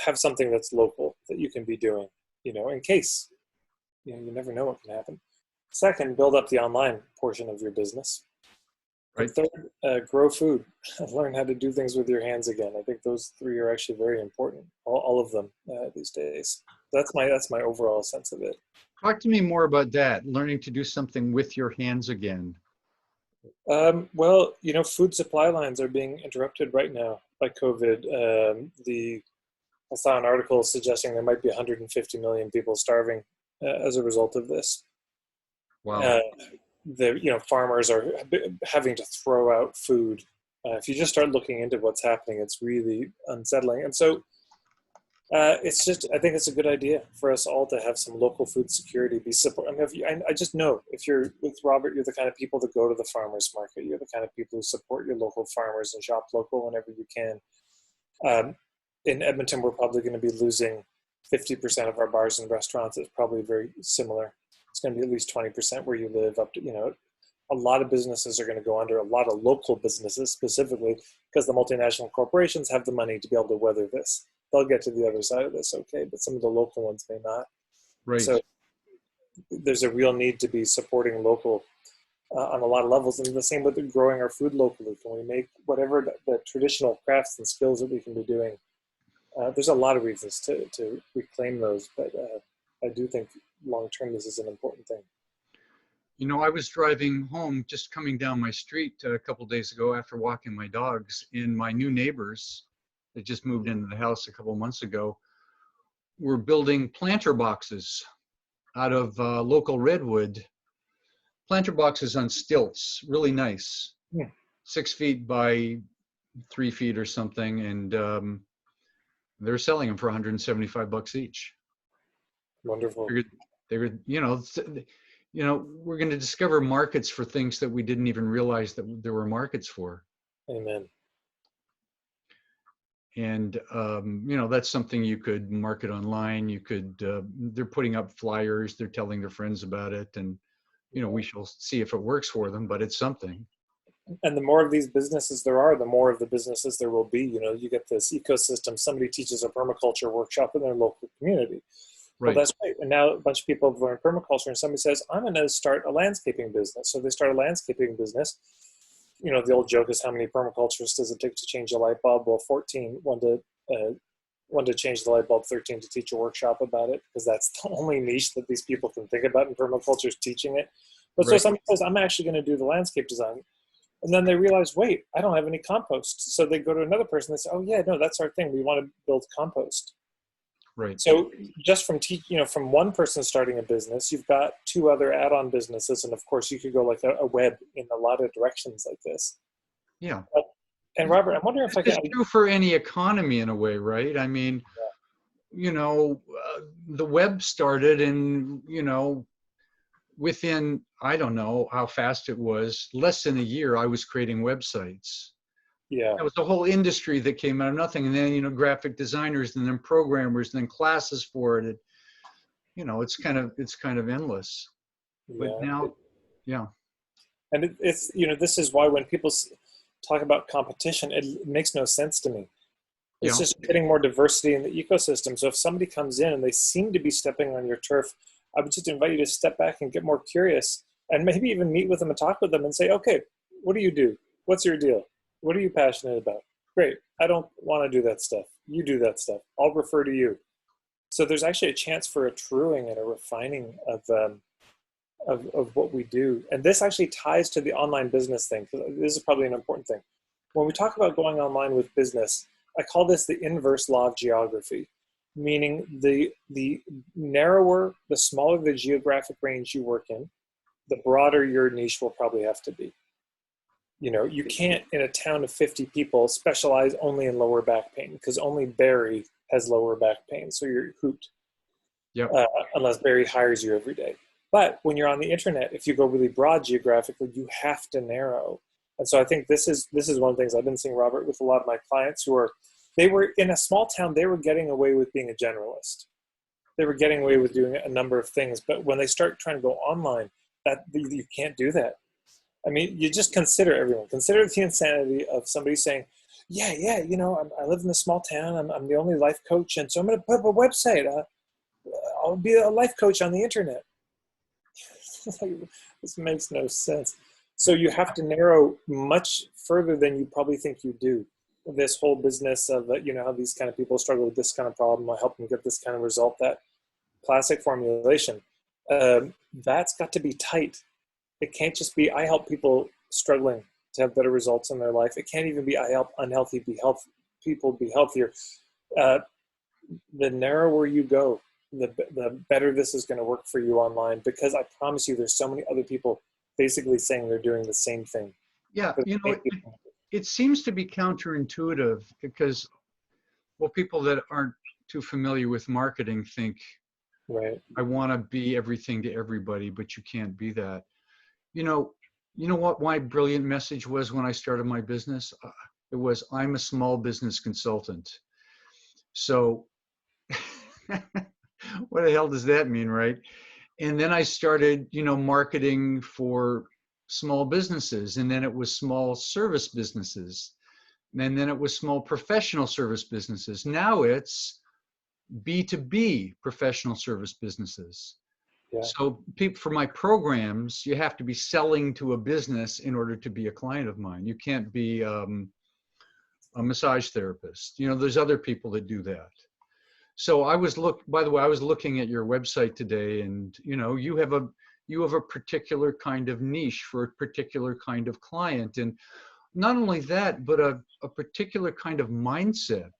Have something that's local that you can be doing, you know, in case, you know, you never know what can happen. Second, build up the online portion of your business. Right. And third, grow food. Learn how to do things with your hands again. I think those three are actually very important, all of them these days. That's my overall sense of it. Talk to me more about that, learning to do something with your hands again. Well, food supply lines are being interrupted right now by COVID. I saw an article suggesting there might be 150 million people starving as a result of this. Wow. Farmers are having to throw out food. If you just start looking into what's happening, it's really unsettling. And so I think it's a good idea for us all to have some local food security, be support. I mean, I just know if you're with Robert, you're the kind of people that go to the farmers market. You're the kind of people who support your local farmers and shop local whenever you can. In Edmonton, we're probably going to be losing 50% of our bars and restaurants. It's probably very similar. It's going to be at least 20% where you live up to, a lot of businesses are going to go under, a lot of local businesses specifically, because the multinational corporations have the money to be able to weather this. They'll get to the other side of this, okay, but some of the local ones may not. Right. So there's a real need to be supporting local on a lot of levels, and the same with growing our food locally. Can we make whatever the traditional crafts and skills that we can be doing? There's a lot of reasons to reclaim those, but I do think long-term this is an important thing. I was driving home, just coming down my street a couple days ago after walking my dogs, and my new neighbors that just moved into the house a couple months ago were building planter boxes out of local redwood. Planter boxes on stilts, really nice. Yeah. 6 feet by 3 feet or something, and they're selling them for $175 each. Wonderful. We're going to discover markets for things that we didn't even realize that there were markets for. Amen. And that's something you could market online. You could. They're putting up flyers. They're telling their friends about it, and we shall see if it works for them. But it's something. And the more of these businesses there are, the more of the businesses there will be. You get this ecosystem. Somebody teaches a permaculture workshop in their local community. Right. Well, that's great. And now a bunch of people have learned permaculture, and somebody says, I'm going to start a landscaping business. So they start a landscaping business. The old joke is, how many permaculturists does it take to change a light bulb? Well, 14. One to change the light bulb, 13 to teach a workshop about it, because that's the only niche that these people can think about in permaculture is teaching it. But Right. So somebody says, I'm actually going to do the landscape design. And then they realize, wait, I don't have any compost. So they go to another person and say, oh yeah, no, that's our thing. We want to build compost. Right. So just from from one person starting a business, you've got 2 other add-on businesses, and of course you could go like a web in a lot of directions like this. Yeah. And Robert, I'm wondering if I can. It's true for any economy in a way, right? I mean, the web started, and within, I don't know how fast it was, less than a year, I was creating websites. Yeah. That was a whole industry that came out of nothing. And then, graphic designers, and then programmers, and then classes for it. It's kind of endless. But now, yeah. And it's, this is why when people talk about competition, it makes no sense to me. It's just getting more diversity in the ecosystem. So if somebody comes in and they seem to be stepping on your turf, I would just invite you to step back and get more curious, and maybe even meet with them and talk with them and say, okay, what do you do? What's your deal? What are you passionate about? Great. I don't want to do that stuff. You do that stuff. I'll refer to you. So there's actually a chance for a truing and a refining of what we do. And this actually ties to the online business thing, because this is probably an important thing. When we talk about going online with business, I call this the inverse law of geography, meaning the narrower, the smaller the geographic range you work in, the broader your niche will probably have to be. You can't, in a town of 50 people, specialize only in lower back pain, because only Barry has lower back pain. So you're hooped. Yep. Unless Barry hires you every day. But when you're on the internet, if you go really broad geographically, you have to narrow. And so I think this is one of the things I've been seeing, Robert, with a lot of my clients they were in a small town, they were getting away with being a generalist. They were getting away with doing a number of things. But when they start trying to go online, you can't do that. I mean, you just consider everyone. Consider the insanity of somebody saying, yeah, I live in a small town. I'm the only life coach. And so I'm going to put up a website. I'll be a life coach on the internet. This makes no sense. So you have to narrow much further than you probably think you do. This whole business of, you know, how these kind of people struggle with this kind of problem, I help them get this kind of result, that classic formulation. That's got to be tight. It can't just be, I help people struggling to have better results in their life. It can't even be, I help unhealthy people be healthier. The narrower you go, the better this is going to work for you online, because I promise you there's so many other people basically saying they're doing the same thing. Yeah, you know, it seems to be counterintuitive because, well, people that aren't too familiar with marketing think, right, I want to be everything to everybody, but you can't be that. You know what my brilliant message was when I started my business? It was, I'm a small business consultant. So what the hell does that mean, right? And then I started, you know, marketing for small businesses, and then it was small service businesses, and then it was small professional service businesses. Now it's B2B professional service businesses. Yeah. So for my programs, you have to be selling to a business in order to be a client of mine. You can't be a massage therapist. You know, there's other people that do that. So by the way, I was looking at your website today, and you know, you have a particular kind of niche for a particular kind of client, and not only that, but a particular kind of mindset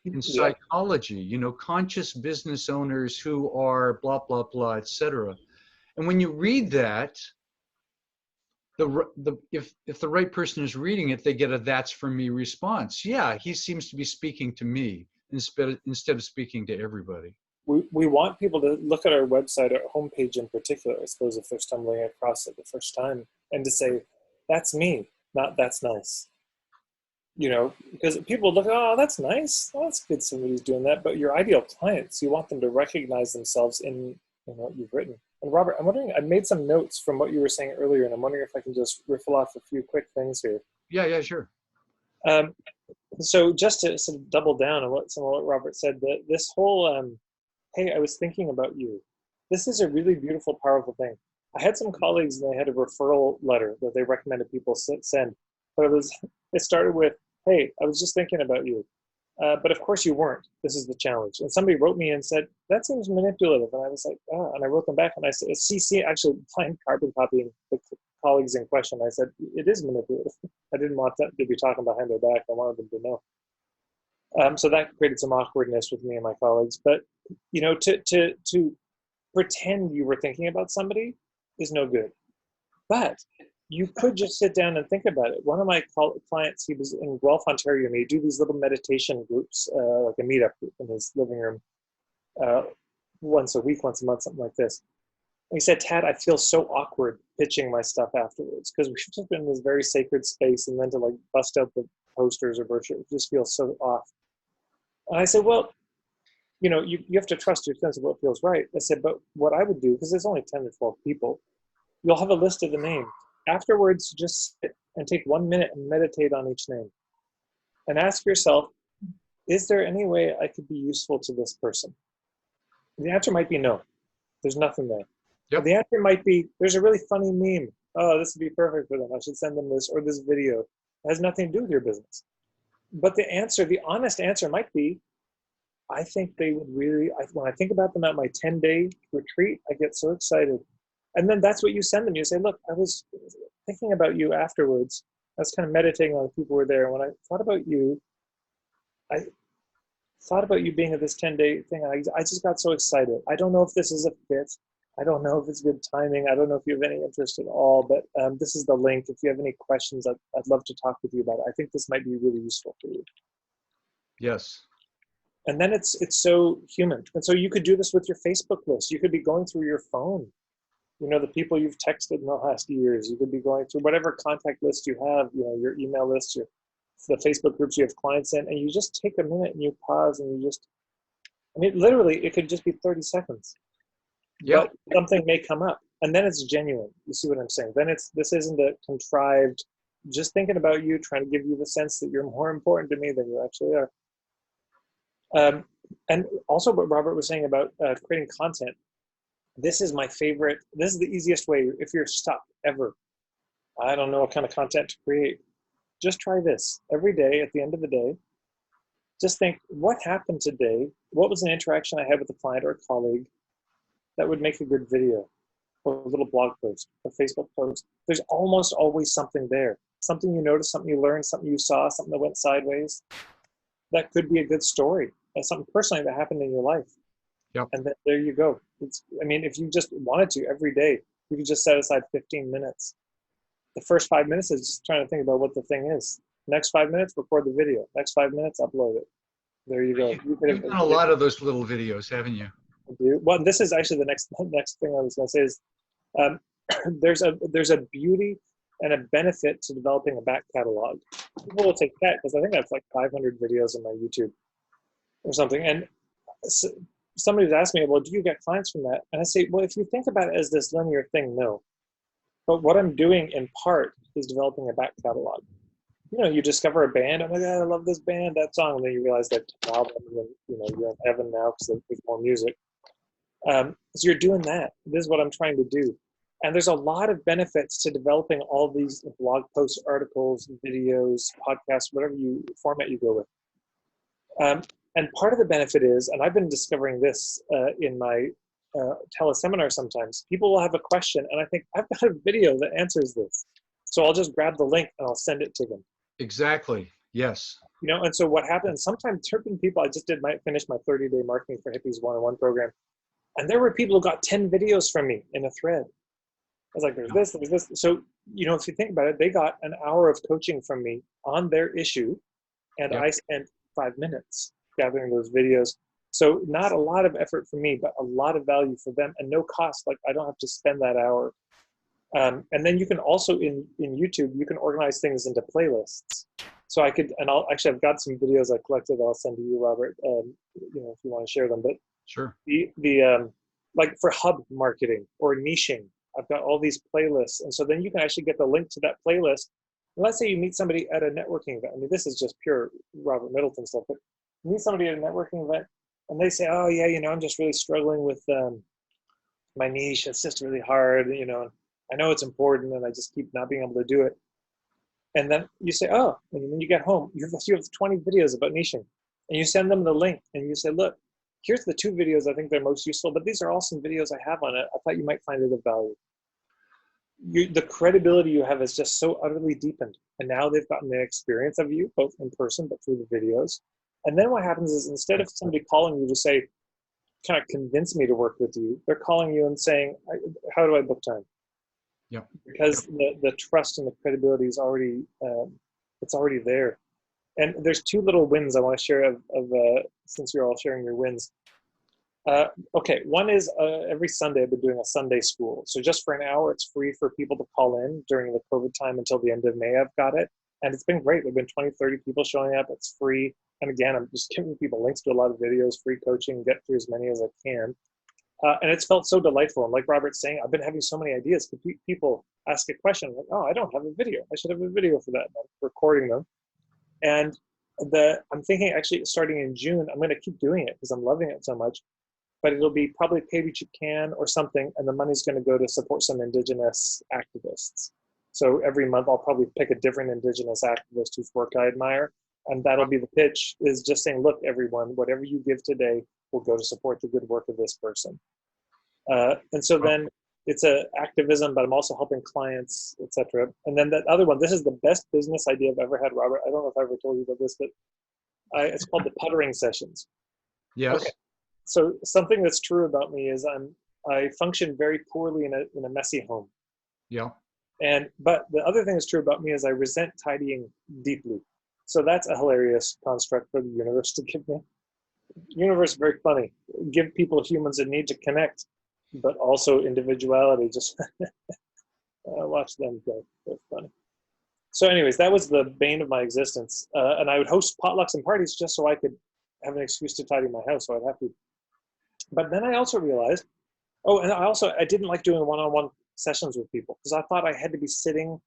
in psychology. You know, conscious business owners who are blah blah blah, etc. And when you read that, if the right person is reading it, they get a "that's for me" response. Yeah, he seems to be speaking to me instead of speaking to everybody. We want people to look at our website, our homepage in particular, I suppose, if they're stumbling across it the first time, and to say, that's me, not that's nice. You know, because people look, oh, that's nice. Oh, that's good somebody's doing that. But your ideal clients, you want them to recognize themselves in what you've written. And Robert, I'm wondering, I made some notes from what you were saying earlier, and I'm wondering if I can just riffle off a few quick things here. Yeah, sure. So just to sort of double down on some of what Robert said, that this whole, hey, I was thinking about you. This is a really beautiful, powerful thing. I had some colleagues and they had a referral letter that they recommended people send. But it started with, hey, I was just thinking about you. But of course you weren't. This is the challenge. And somebody wrote me and said, that seems manipulative. And I was like, oh, and I wrote them back and I said, CC, actually blind carbon copying the colleagues in question. I said, it is manipulative. I didn't want them to be talking behind their back. I wanted them to know. So that created some awkwardness with me and my colleagues. But, you know, to pretend you were thinking about somebody is no good. But you could just sit down and think about it. One of my clients, he was in Guelph, Ontario, and they do these little meditation groups, like a meetup group in his living room, once a week, once a month, something like this. And he said, Tad, I feel so awkward pitching my stuff afterwards because we've just been in this very sacred space, and then to like bust out the posters or brochures, it just feels so off. And I said, well, you know, you have to trust your sense of what feels right. I said, but what I would do, because there's only 10 or 12 people, you'll have a list of the names. Afterwards, just sit and take 1 minute and meditate on each name. And ask yourself, is there any way I could be useful to this person? The answer might be no. There's nothing there. Yep. The answer might be, there's a really funny meme. Oh, this would be perfect for them. I should send them this or this video. It has nothing to do with your business. But the honest answer might be, I think they would really, when I think about them at my 10-day retreat, I get so excited. And then that's what you send them. You say, look, I was thinking about you afterwards. I was kind of meditating on the people who were there. When I thought about you, I thought about you being at this 10-day thing. I just got so excited. I don't know if this is a fit. I don't know if it's good timing. I don't know if you have any interest at all, but this is the link. If you have any questions, I'd love to talk with you about it. I think this might be really useful for you. Yes. And then it's so human. And so you could do this with your Facebook list. You could be going through your phone. You know, the people you've texted in the last years. You could be going through whatever contact list you have, you know, your email list, the Facebook groups you have clients in, and you just take a minute and you pause and you just, I mean, literally, it could just be 30 seconds. Yeah. But something may come up, and then it's genuine. You see what I'm saying? Then this isn't a contrived, just thinking about you, trying to give you the sense that you're more important to me than you actually are. And also what Robert was saying about creating content. This is my favorite. This is the easiest way if you're stuck ever. I don't know what kind of content to create. Just try this. Every day, at the end of the day, just think, what happened today? What was an interaction I had with a client or a colleague that would make a good video or a little blog post or Facebook post? There's almost always something there. Something you noticed, something you learned, something you saw, something that went sideways. That could be a good story. That's something personally that happened in your life. Yep. And then there you go. I mean, if you just wanted to every day, you could just set aside 15 minutes. The first 5 minutes is just trying to think about what the thing is. Next 5 minutes, record the video. Next 5 minutes, upload it. There you go. You've done a lot of those little videos, haven't you? Well, this is actually the next thing I was going to say is there's a beauty and a benefit to developing a back catalog. People will take that because I think that's like 500 videos on my YouTube or something. And somebody's asked me, well, do you get clients from that? And I say, well, if you think about it as this linear thing, no. But what I'm doing in part is developing a back catalog. You know, you discover a band, oh my God, I love this band, that song, and then you realize that album, and then, you know, you're in heaven now because there's more music. So you're doing that. This is what I'm trying to do. And there's a lot of benefits to developing all these blog posts, articles, videos, podcasts, whatever format you go with. And part of the benefit is, and I've been discovering this in my teleseminar sometimes, people will have a question and I think, I've got a video that answers this. So I'll just grab the link and I'll send it to them. Exactly. Yes. You know, and so what happens, sometimes certain people, I just finished my 30-day Marketing for Hippies 101 program. And there were people who got 10 videos from me in a thread. I was like, there's this. So, you know, if you think about it, they got an hour of coaching from me on their issue. And I spent 5 minutes gathering those videos. So not a lot of effort for me, but a lot of value for them and no cost. Like I don't have to spend that hour. And then you can also in YouTube, you can organize things into playlists. So I could, and I've got some videos I collected that I'll send to you, Robert, you know, if you want to share them. But sure. Like for hub marketing or niching, I've got all these playlists. And so then you can actually get the link to that playlist. And let's say you meet somebody at a networking event. I mean, this is just pure Robert Middleton stuff, but you meet somebody at a networking event and they say, oh yeah, you know, I'm just really struggling with my niche. It's just really hard, you know, I know it's important and I just keep not being able to do it. And then you say, oh, and when you get home, you have 20 videos about niching and you send them the link and you say, look, here's the 2 videos I think they're most useful, but these are all some videos I have on it. I thought you might find it of value. The credibility you have is just so utterly deepened. And now they've gotten the experience of you, both in person, but through the videos. And then what happens is instead of somebody calling you to say, kind of convince me to work with you, they're calling you and saying, how do I book time? Yeah. Because the trust and the credibility is already, it's already there. And there's 2 little wins I want to share of since you're all sharing your wins. Okay, one is every Sunday I've been doing a Sunday school. So just for an hour, it's free for people to call in during the COVID time until the end of May. I've got it. And it's been great. There've been 20, 30 people showing up. It's free. And again, I'm just giving people links to a lot of videos, free coaching, get through as many as I can. And it's felt so delightful. And like Robert's saying, I've been having so many ideas. People ask a question, like, oh, I don't have a video. I should have a video for that. I'm recording them. And I'm thinking actually starting in June, I'm going to keep doing it because I'm loving it so much. But it'll be probably pay what you can or something. And the money's going to go to support some Indigenous activists. So every month I'll probably pick a different Indigenous activist whose work I admire. And that'll be the pitch, is just saying, look, everyone, whatever you give today will go to support the good work of this person. And so then it's a activism, but I'm also helping clients, etc. And then that other one, this is the best business idea I've ever had, Robert. I don't know if I ever told you about this, but it's called the puttering sessions. Yes. Okay. So something that's true about me is I function very poorly in a messy home. Yeah. But the other thing that's true about me is I resent tidying deeply. So that's a hilarious construct for the universe to give me. Universe, very funny. Give people, humans, a need to connect, but also individuality. Just watch them go. They're funny. So anyways, that was the bane of my existence. And I would host potlucks and parties just so I could have an excuse to tidy my house. So I'd have to. But then I also realized, I didn't like doing one-on-one sessions with people because I thought I had to be sitting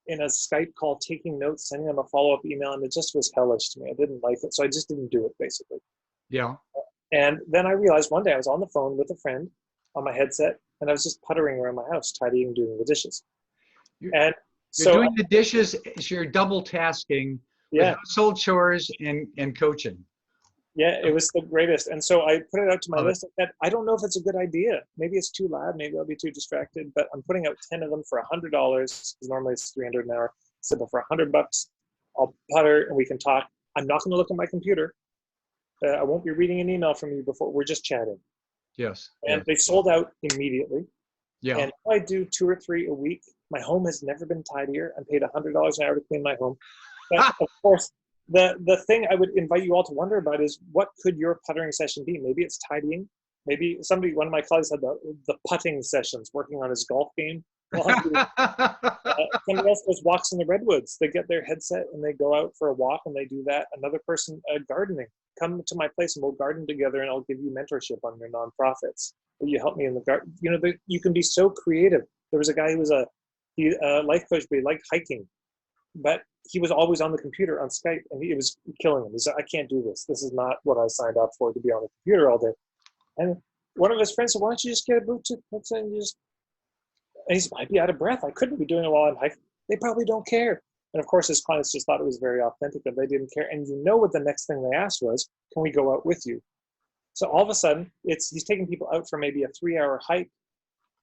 in a Skype call, taking notes, sending them a follow-up email, and it just was hellish to me. I didn't like it, so I just didn't do it, basically. Yeah. And then I realized one day I was on the phone with a friend on my headset, and I was just puttering around my house, tidying, doing the dishes. And You're So doing the dishes, so you're double tasking with yeah, household chores and coaching. yeah, it was the greatest. And so I put it out to my Love it. list. I said, I don't know if it's a good idea. Maybe it's too loud. Maybe I'll be too distracted. But I'm putting out 10 of them for $100. Because normally it's 300 an hour. So, but for $100, I'll putter and we can talk. I'm not going to look at my computer. I won't be reading an email from you before. We're just chatting. Yes. And Yes. they sold out immediately. Yeah. And I do 2 or 3 a week. My home has never been tidier. I'm paid $100 an hour to clean my home. But of course, the thing I would invite you all to wonder about is what could your puttering session be? Maybe it's tidying. Maybe one of my colleagues had the putting sessions, working on his golf game. Somebody else does walks in the redwoods. They get their headset and they go out for a walk and they do that. Another person gardening. Come to my place and we'll garden together and I'll give you mentorship on your nonprofits. Will you help me in the garden? You know, you can be so creative. There was a guy who was a life coach, but he liked hiking, but he was always on the computer on Skype and it was killing him. He said, I can't do this. This is not what I signed up for, to be on the computer all day. And one of his friends said, why don't you just get a Bluetooth headset and he said, I'd be out of breath. I couldn't be doing it while I'm hiking. They probably don't care. And of course, his clients just thought it was very authentic and they didn't care. And you know what the next thing they asked was, can we go out with you? So all of a sudden, he's taking people out for maybe a 3-hour hike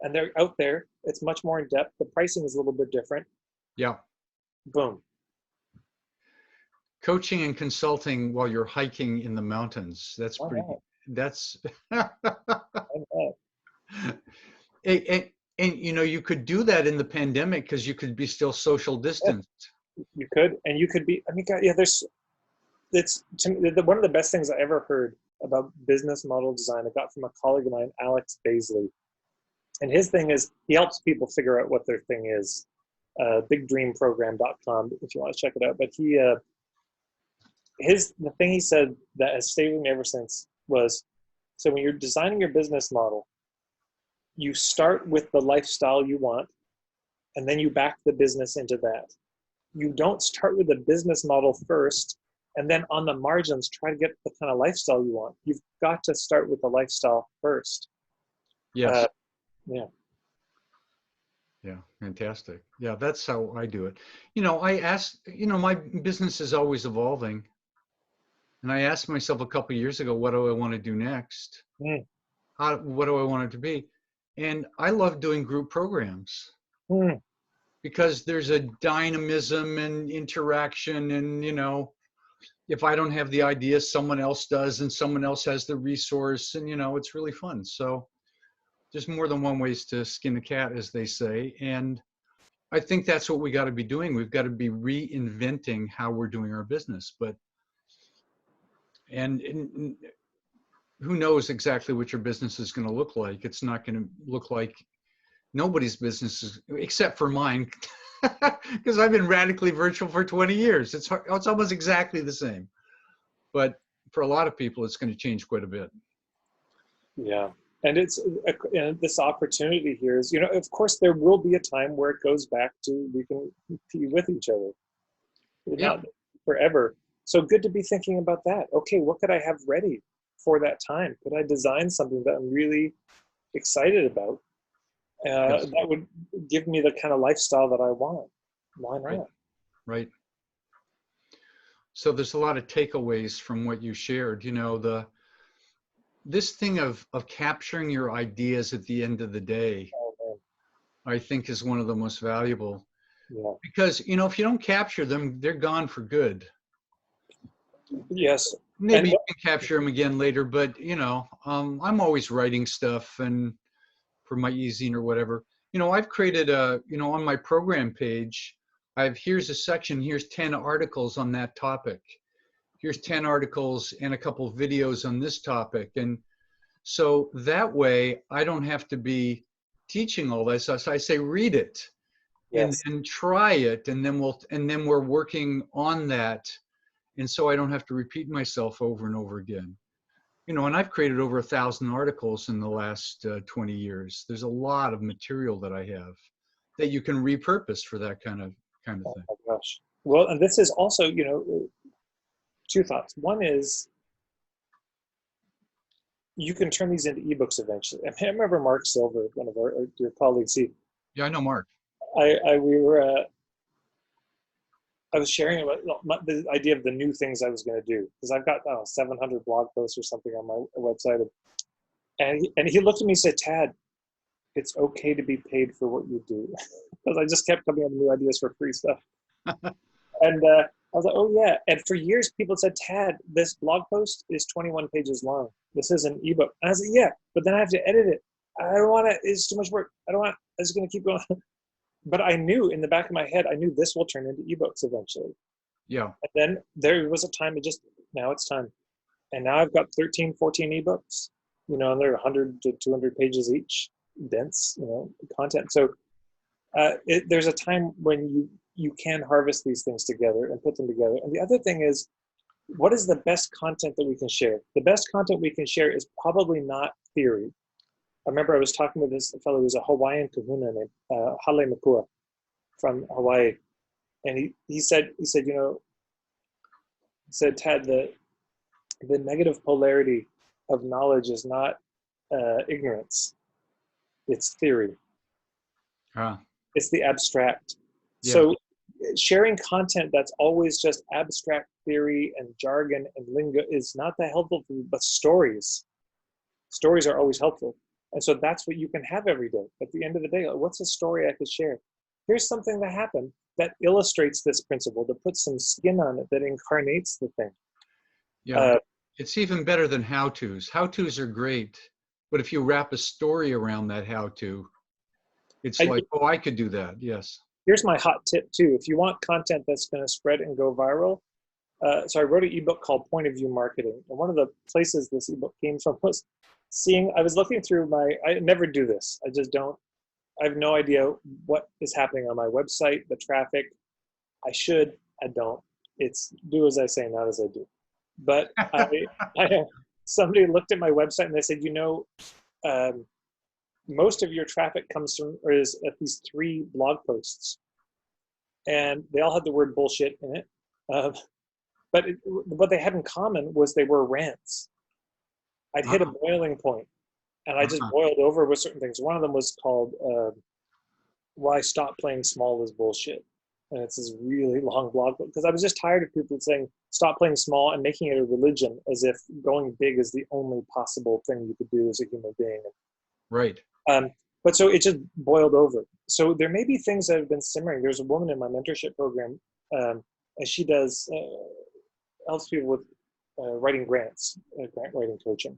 and they're out there. It's much more in depth. The pricing is a little bit different. Yeah. Boom. Coaching and consulting while you're hiking in the mountains. That's pretty, that's, and you know, you could do that in the pandemic because you could be still social distanced. You could, and you could be, I mean, yeah, it's to me, one of the best things I ever heard about business model design. I got from a colleague of mine, Alex Baisley. And his thing is he helps people figure out what their thing is. Bigdreamprogram.com if you want to check it out. But the thing he said that has stayed with me ever since was, so when you're designing your business model, you start with the lifestyle you want, and then you back the business into that. You don't start with the business model first, and then on the margins, try to get the kind of lifestyle you want. You've got to start with the lifestyle first. Yes. Yeah. Yeah, fantastic. Yeah, that's how I do it. You know, my business is always evolving. And I asked myself a couple of years ago, what do I want to do next? What do I want it to be? And I love doing group programs because there's a dynamism and interaction. And, you know, if I don't have the idea, someone else does, and someone else has the resource. And, you know, it's really fun. So there's more than one ways to skin a cat, as they say. And I think that's what we got to be doing. We've got to be reinventing how we're doing our business. And who knows exactly what your business is going to look like. It's not going to look like nobody's business, except for mine, because I've been radically virtual for 20 years. It's almost exactly the same. But for a lot of people, it's going to change quite a bit. Yeah. And this opportunity here is, you know, of course, there will be a time where it goes back to we can be with each other. Not forever. So good to be thinking about that. Okay, what could I have ready for that time? Could I design something that I'm really excited about? That would give me the kind of lifestyle that I want. Why not? Right. So there's a lot of takeaways from what you shared. You know, this thing of capturing your ideas at the end of the day, I think is one of the most valuable. Yeah. Because, you know, if you don't capture them, they're gone for good. Yes. Maybe you can capture them again later, but, you know, I'm always writing stuff and for my e-zine or whatever. You know, I've created on my program page, here's a section, here's 10 articles on that topic. Here's 10 articles and a couple of videos on this topic. And so that way I don't have to be teaching all this. So I say, read it and try it. And then we're working on that. And so I don't have to repeat myself over and over again. You know, and I've created over 1,000 articles in the last 20 years. There's a lot of material that I have that you can repurpose for that kind of thing. Oh my gosh. Well, and this is also, you know, two thoughts. One is you can turn these into ebooks eventually. I remember Mark Silver, one of your colleagues. Yeah, I know Mark. We were I was sharing about the idea of the new things I was going to do, because I've got 700 blog posts or something on my website. And he looked at me and said, Tad, it's okay to be paid for what you do. Because I just kept coming up with new ideas for free stuff. And I was like, oh yeah. And for years, people said, Tad, this blog post is 21 pages long. This is an ebook. And I was like, yeah, but then I have to edit it. I don't want to, it's too much work. I don't want, I'm just going to keep going. But I knew in the back of my head, I knew this will turn into ebooks eventually. Yeah. And then there was a time now it's time. And now I've got 13, 14 ebooks, and they're 100 to 200 pages each, dense, content. So there's a time when you can harvest these things together and put them together. And the other thing is, what is the best content that we can share? The best content we can share is probably not theory. I remember I was talking with this fellow who was a Hawaiian kahuna named Hale Makua from Hawaii. And he said, Tad, the negative polarity of knowledge is not ignorance. It's theory. It's the abstract. Yeah. So sharing content that's always just abstract theory and jargon and lingo is not that helpful for you, but stories are always helpful. And so that's what you can have every day. At the end of the day, what's a story I could share? Here's something that happened that illustrates this principle, to put some skin on it, that incarnates the thing. Yeah, it's even better than how-tos. How-tos are great, but if you wrap a story around that how-to, it's like, oh, I could do that, yes. Here's my hot tip too. If you want content that's going to spread and go viral, so I wrote an ebook called Point of View Marketing. And one of the places this ebook came from was I was looking through I never do this. I have no idea what is happening on my website, the traffic. I don't. It's do as I say, not as I do. But somebody looked at my website and they said, most of your traffic comes from, or is at these 3 blog posts. And they all had the word bullshit in it. But what they had in common was they were rants. I'd hit a boiling point, and I just boiled over with certain things. One of them was called Why Stop Playing Small is Bullshit. And it's this really long blog, because I was just tired of people saying, stop playing small and making it a religion, as if going big is the only possible thing you could do as a human being. Right. But so it just boiled over. So there may be things that have been simmering. There's a woman in my mentorship program, and she helps people with writing grants, grant writing coaching.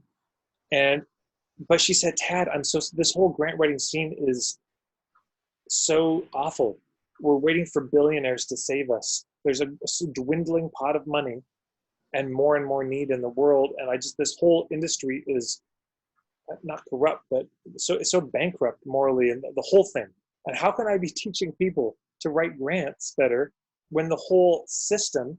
But she said, Tad, this whole grant writing scene is so awful. We're waiting for billionaires to save us. There's a dwindling pot of money and more need in the world. And this whole industry is not corrupt, but it's so bankrupt morally, and the whole thing. And how can I be teaching people to write grants better when the whole system,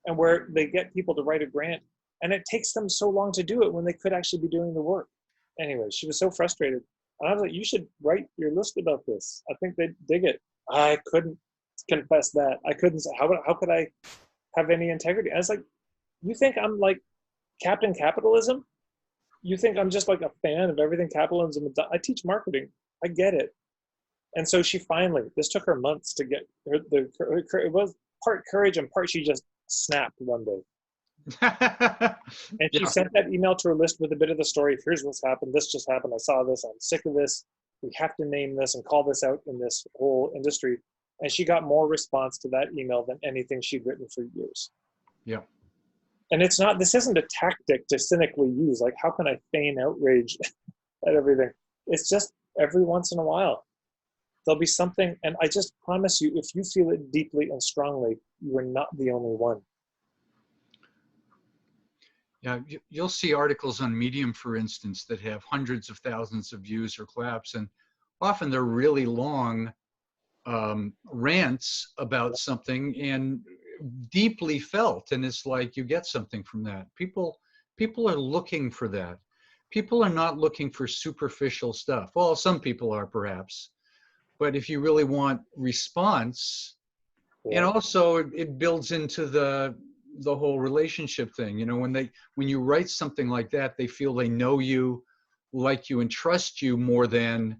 and where they get people to write a grant, and it takes them so long to do it when they could actually be doing the work? Anyway, she was so frustrated. And I was like, you should write your list about this. I think they'd dig it. I couldn't confess that. I couldn't say, how could I have any integrity? I was like, you think I'm like Captain Capitalism? You think I'm just like a fan of everything capitalism? I teach marketing. I get it. And so she finally, this took her months to get it was part courage and part she just snapped one day. And she sent that email to her list with a bit of the story. Here's what's happened. This just happened. I saw this. I'm sick of this. We have to name this and call this out in this whole industry. And she got more response to that email than anything she'd written for years. Yeah. And this isn't a tactic to cynically use. Like, how can I feign outrage at everything? It's just every once in a while, there'll be something. And I just promise you, if you feel it deeply and strongly, you are not the only one. Yeah, you'll see articles on Medium, for instance, that have hundreds of thousands of views or claps, and often they're really long rants about something and deeply felt, and it's like you get something from that. People are looking for that. People are not looking for superficial stuff. Well, some people are perhaps, but if you really want response, and also it builds into the whole relationship thing. When you write something like that, they feel they know you, like you, and trust you more than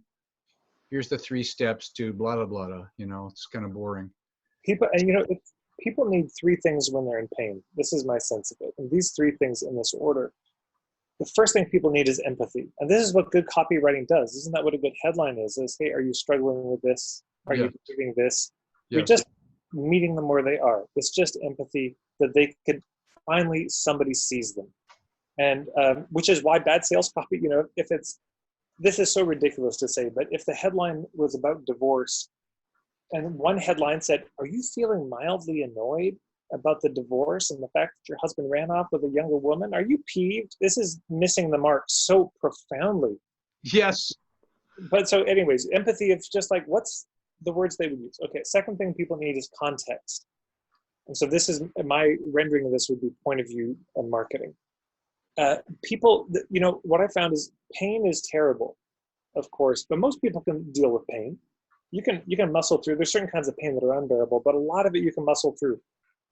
here's the 3 steps to blah, blah, blah. It's kind of boring. People, and people need three things when they're in pain. This is my sense of it. And these three things in this order. The first thing people need is empathy. And this is what good copywriting does. Isn't that what a good headline is? Hey, are you struggling with this? Are you doing this? You're just meeting them where they are. It's just empathy that they could finally, somebody sees them. And which is why bad sales copy, you know, if it's, this is so ridiculous to say, but if the headline was about divorce and one headline said, are you feeling mildly annoyed about the divorce and the fact that your husband ran off with a younger woman? Are you peeved? This is missing the mark so profoundly. Yes. But so anyways, empathy, it's just like, what's the words they would use? Okay, second thing people need is context. And so this is, my rendering of this would be point of view and marketing. People, you know, what I found is pain is terrible, of course, but most people can deal with pain. You can muscle through. There's certain kinds of pain that are unbearable, but a lot of it you can muscle through.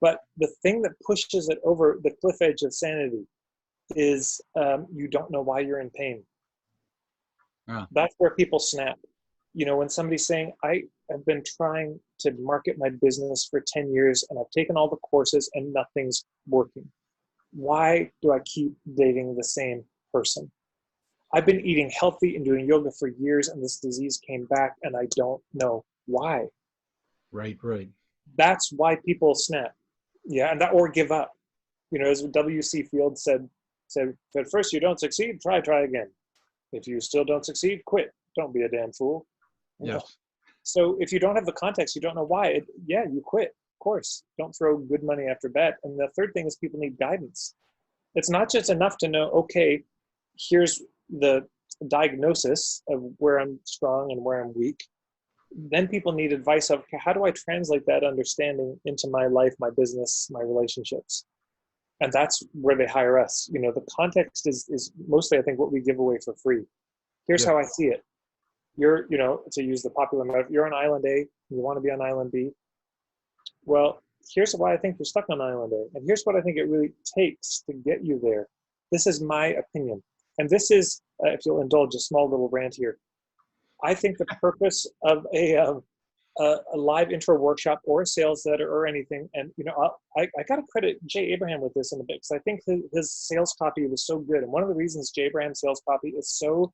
But the thing that pushes it over the cliff edge of sanity is you don't know why you're in pain. That's where people snap. You know, when somebody's saying, I have been trying to market my business for 10 years and I've taken all the courses and nothing's working. Why do I keep dating the same person? I've been eating healthy and doing yoga for years and this disease came back and I don't know why. Right. That's why people snap. Yeah, and that, or give up. You know, as W.C. Fields said, at first you don't succeed, try again. If you still don't succeed, quit. Don't be a damn fool. Yes. So if you don't have the context, you don't know why, you quit. Of course, don't throw good money after bad. And the third thing is people need guidance. It's not just enough to know, okay, here's the diagnosis of where I'm strong and where I'm weak. Then people need advice of, okay, how do I translate that understanding into my life, my business, my relationships? And that's where they hire us. You know, the context is mostly, I think, what we give away for free. Here's how I see it. You're, you know, to use the popular metaphor, you're on island A, you want to be on island B. Well, here's why I think you're stuck on island A. And here's what I think it really takes to get you there. This is my opinion. And this is, if you'll indulge a small little rant here, I think the purpose of a live intro workshop or a sales letter or anything, and you know, I got to credit Jay Abraham with this in a bit, because I think his sales copy was so good. And one of the reasons Jay Abraham's sales copy is so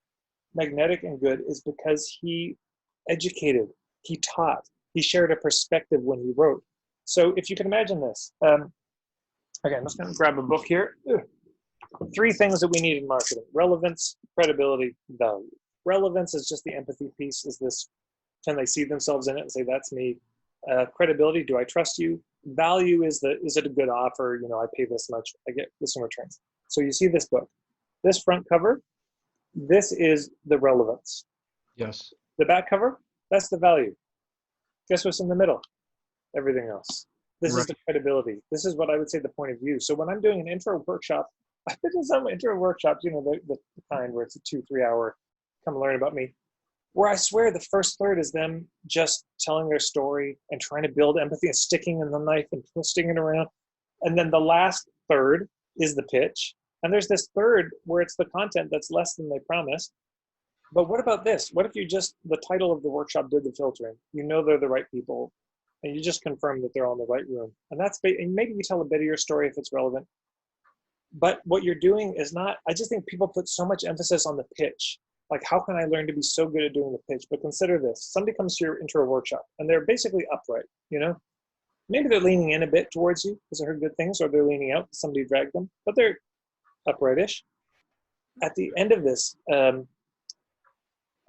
magnetic and good is because he educated, he taught, he shared a perspective when he wrote. So if you can imagine this, okay, I'm just going to grab a book here. Three things that we need in marketing: relevance, credibility, value. Relevance is just the empathy piece. Is this, can they see themselves in it and say, that's me? Credibility, do I trust you? Value is it a good offer? You know, I pay this much, I get this in return. So you see this book, this front cover, this is the relevance. Yes. The back cover, that's the value. Guess what's in the middle? Everything else. This is the credibility. This is what I would say the point of view. So when I'm doing an intro workshop, I've been in some intro workshops, you know, the kind where it's a 2-3 hour, come learn about me, where I swear the first third is them just telling their story and trying to build empathy and sticking in the knife and twisting it around. And then the last third is the pitch. And there's this third where it's the content that's less than they promised. But what about this? What if you just, the title of the workshop did the filtering? You know they're the right people, and you just confirm that they're all in the right room. And that's, and maybe you tell a bit of your story if it's relevant. But what you're doing is not, I just think people put so much emphasis on the pitch. Like, how can I learn to be so good at doing the pitch? But consider this. Somebody comes to your intro workshop, and they're basically upright, you know? Maybe they're leaning in a bit towards you because they heard good things, or they're leaning out because somebody dragged them, but they're uprightish. At the end of this,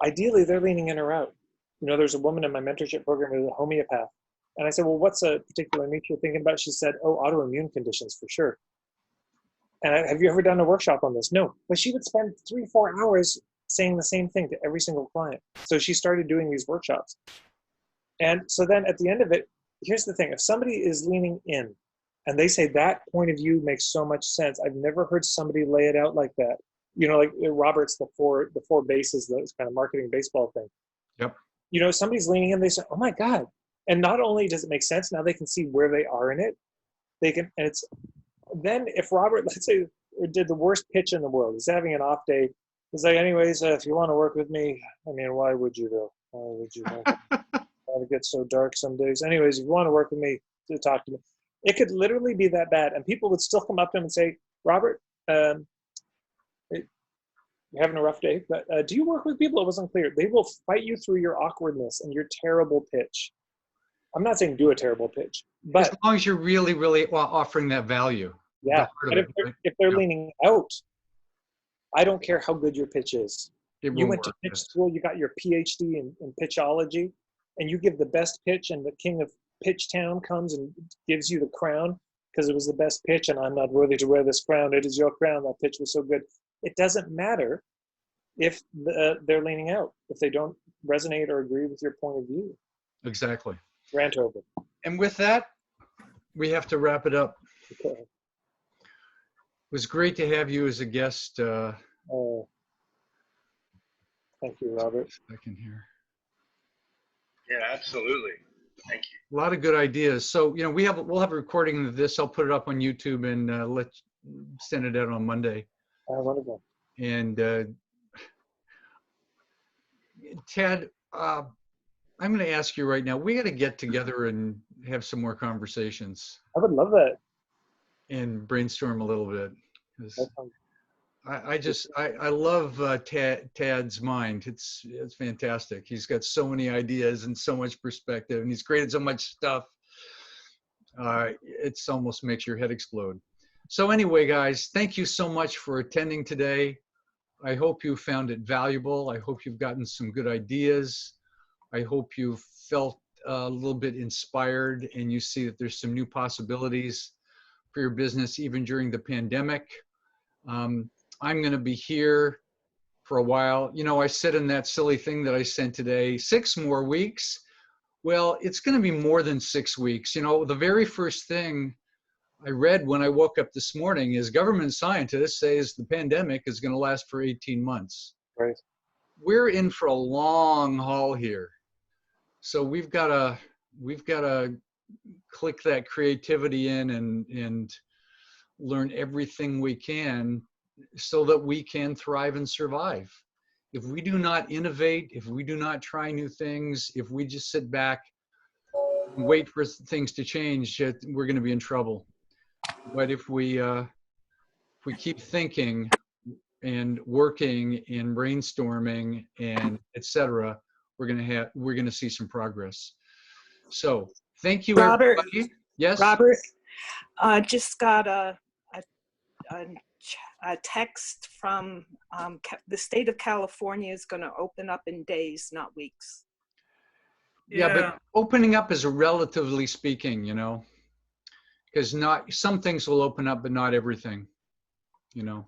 ideally, they're leaning in or out. You know, there's a woman in my mentorship program who's a homeopath. And I said, well, what's a particular niche you're thinking about? She said, oh, autoimmune conditions for sure. And have you ever done a workshop on this? No. But she would spend 3-4 hours saying the same thing to every single client. So she started doing these workshops. And so then at the end of it, here's the thing. If somebody is leaning in and they say that point of view makes so much sense, I've never heard somebody lay it out like that. You know, like Robert's the four bases, those kind of marketing baseball thing. Yep. You know, somebody's leaning in, they say, oh my God. And not only does it make sense, now they can see where they are in it. They can, and it's, then if Robert, let's say, did the worst pitch in the world, he's having an off day, he's like, anyways, if you want to work with me, I mean, why would you though? Why would you though? It gets so dark some days. Anyways, if you want to work with me, to talk to me. It could literally be that bad. And people would still come up to him and say, Robert, you're having a rough day, but do you work with people? It wasn't clear. They will fight you through your awkwardness and your terrible pitch. I'm not saying do a terrible pitch, but as long as you're really, really offering that value. yeah, but if they're leaning out, I don't care how good your pitch is. You went to pitch school, you got your PhD in pitchology, and you give the best pitch, and the king of Pitch Town comes and gives you the crown because it was the best pitch, and I'm not worthy to wear this crown. It is your crown. That pitch was so good. It doesn't matter if they're leaning out, if they don't resonate or agree with your point of view. Exactly. Rant over. And with that, we have to wrap it up. Okay. It was great to have you as a guest. Thank you, Robert. Second here. Yeah, absolutely. Thank you. A lot of good ideas. So, you know, we'll have a recording of this. I'll put it up on YouTube and send it out on Monday. Wonderful. And Tad, I'm going to ask you right now. We got to get together and have some more conversations. I would love that. And brainstorm a little bit. I love Tad's mind. It's fantastic. He's got so many ideas and so much perspective, and he's created so much stuff. It's almost makes your head explode. So anyway, guys, thank you so much for attending today. I hope you found it valuable. I hope you've gotten some good ideas. I hope you felt a little bit inspired and you see that there's some new possibilities for your business even during the pandemic. I'm going to be here for a while. You know, I said in that silly thing that I sent today, 6 more weeks. Well, it's going to be more than 6 weeks. You know, the very first thing I read when I woke up this morning is government scientists say the pandemic is going to last for 18 months. Right. We're in for a long haul here. So we've got to click that creativity in and learn everything we can so that we can thrive and survive. If we do not innovate, if we do not try new things, if we just sit back and wait for things to change, we're going to be in trouble. But if we keep thinking and working and brainstorming and etc., we're going to see some progress. So thank you, Robert. everybody. Yes, Robert. Just got a text from the state of California is going to open up in days, not weeks. Yeah, but opening up is relatively speaking, you know, because some things will open up, but not everything, you know.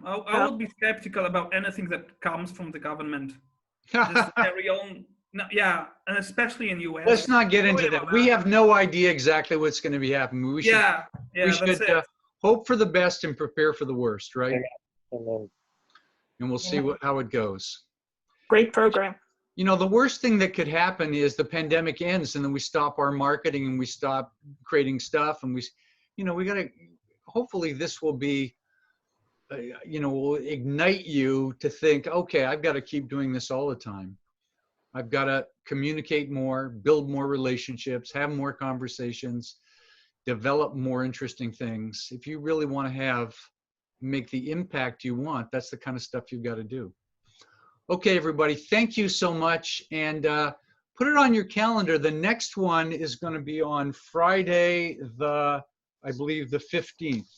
I would be skeptical about anything that comes from the government. Very own, yeah, and especially in US. Let's not get into that. We have no idea exactly what's going to be happening. We should, we should hope for the best and prepare for the worst, right? And we'll see how it goes. Great program. You know, the worst thing that could happen is the pandemic ends and then we stop our marketing and we stop creating stuff and we got to, hopefully this will be, will ignite you to think, okay, I've got to keep doing this all the time. I've got to communicate more, build more relationships, have more conversations, develop more interesting things. If you really want to make the impact you want, that's the kind of stuff you've got to do. Okay, everybody, thank you so much. And put it on your calendar. The next one is going to be on Friday, I believe the 15th.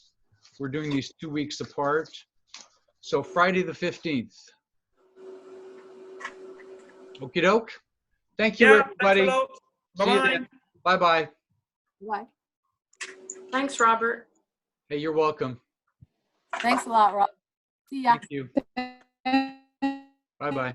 We're doing these 2 weeks apart. So Friday the 15th. Okie doke. Thank you, everybody. Bye-bye. Bye-bye. Bye. Thanks, Robert. Hey, you're welcome. Thanks a lot, Rob. See ya. Thank you. Bye-bye.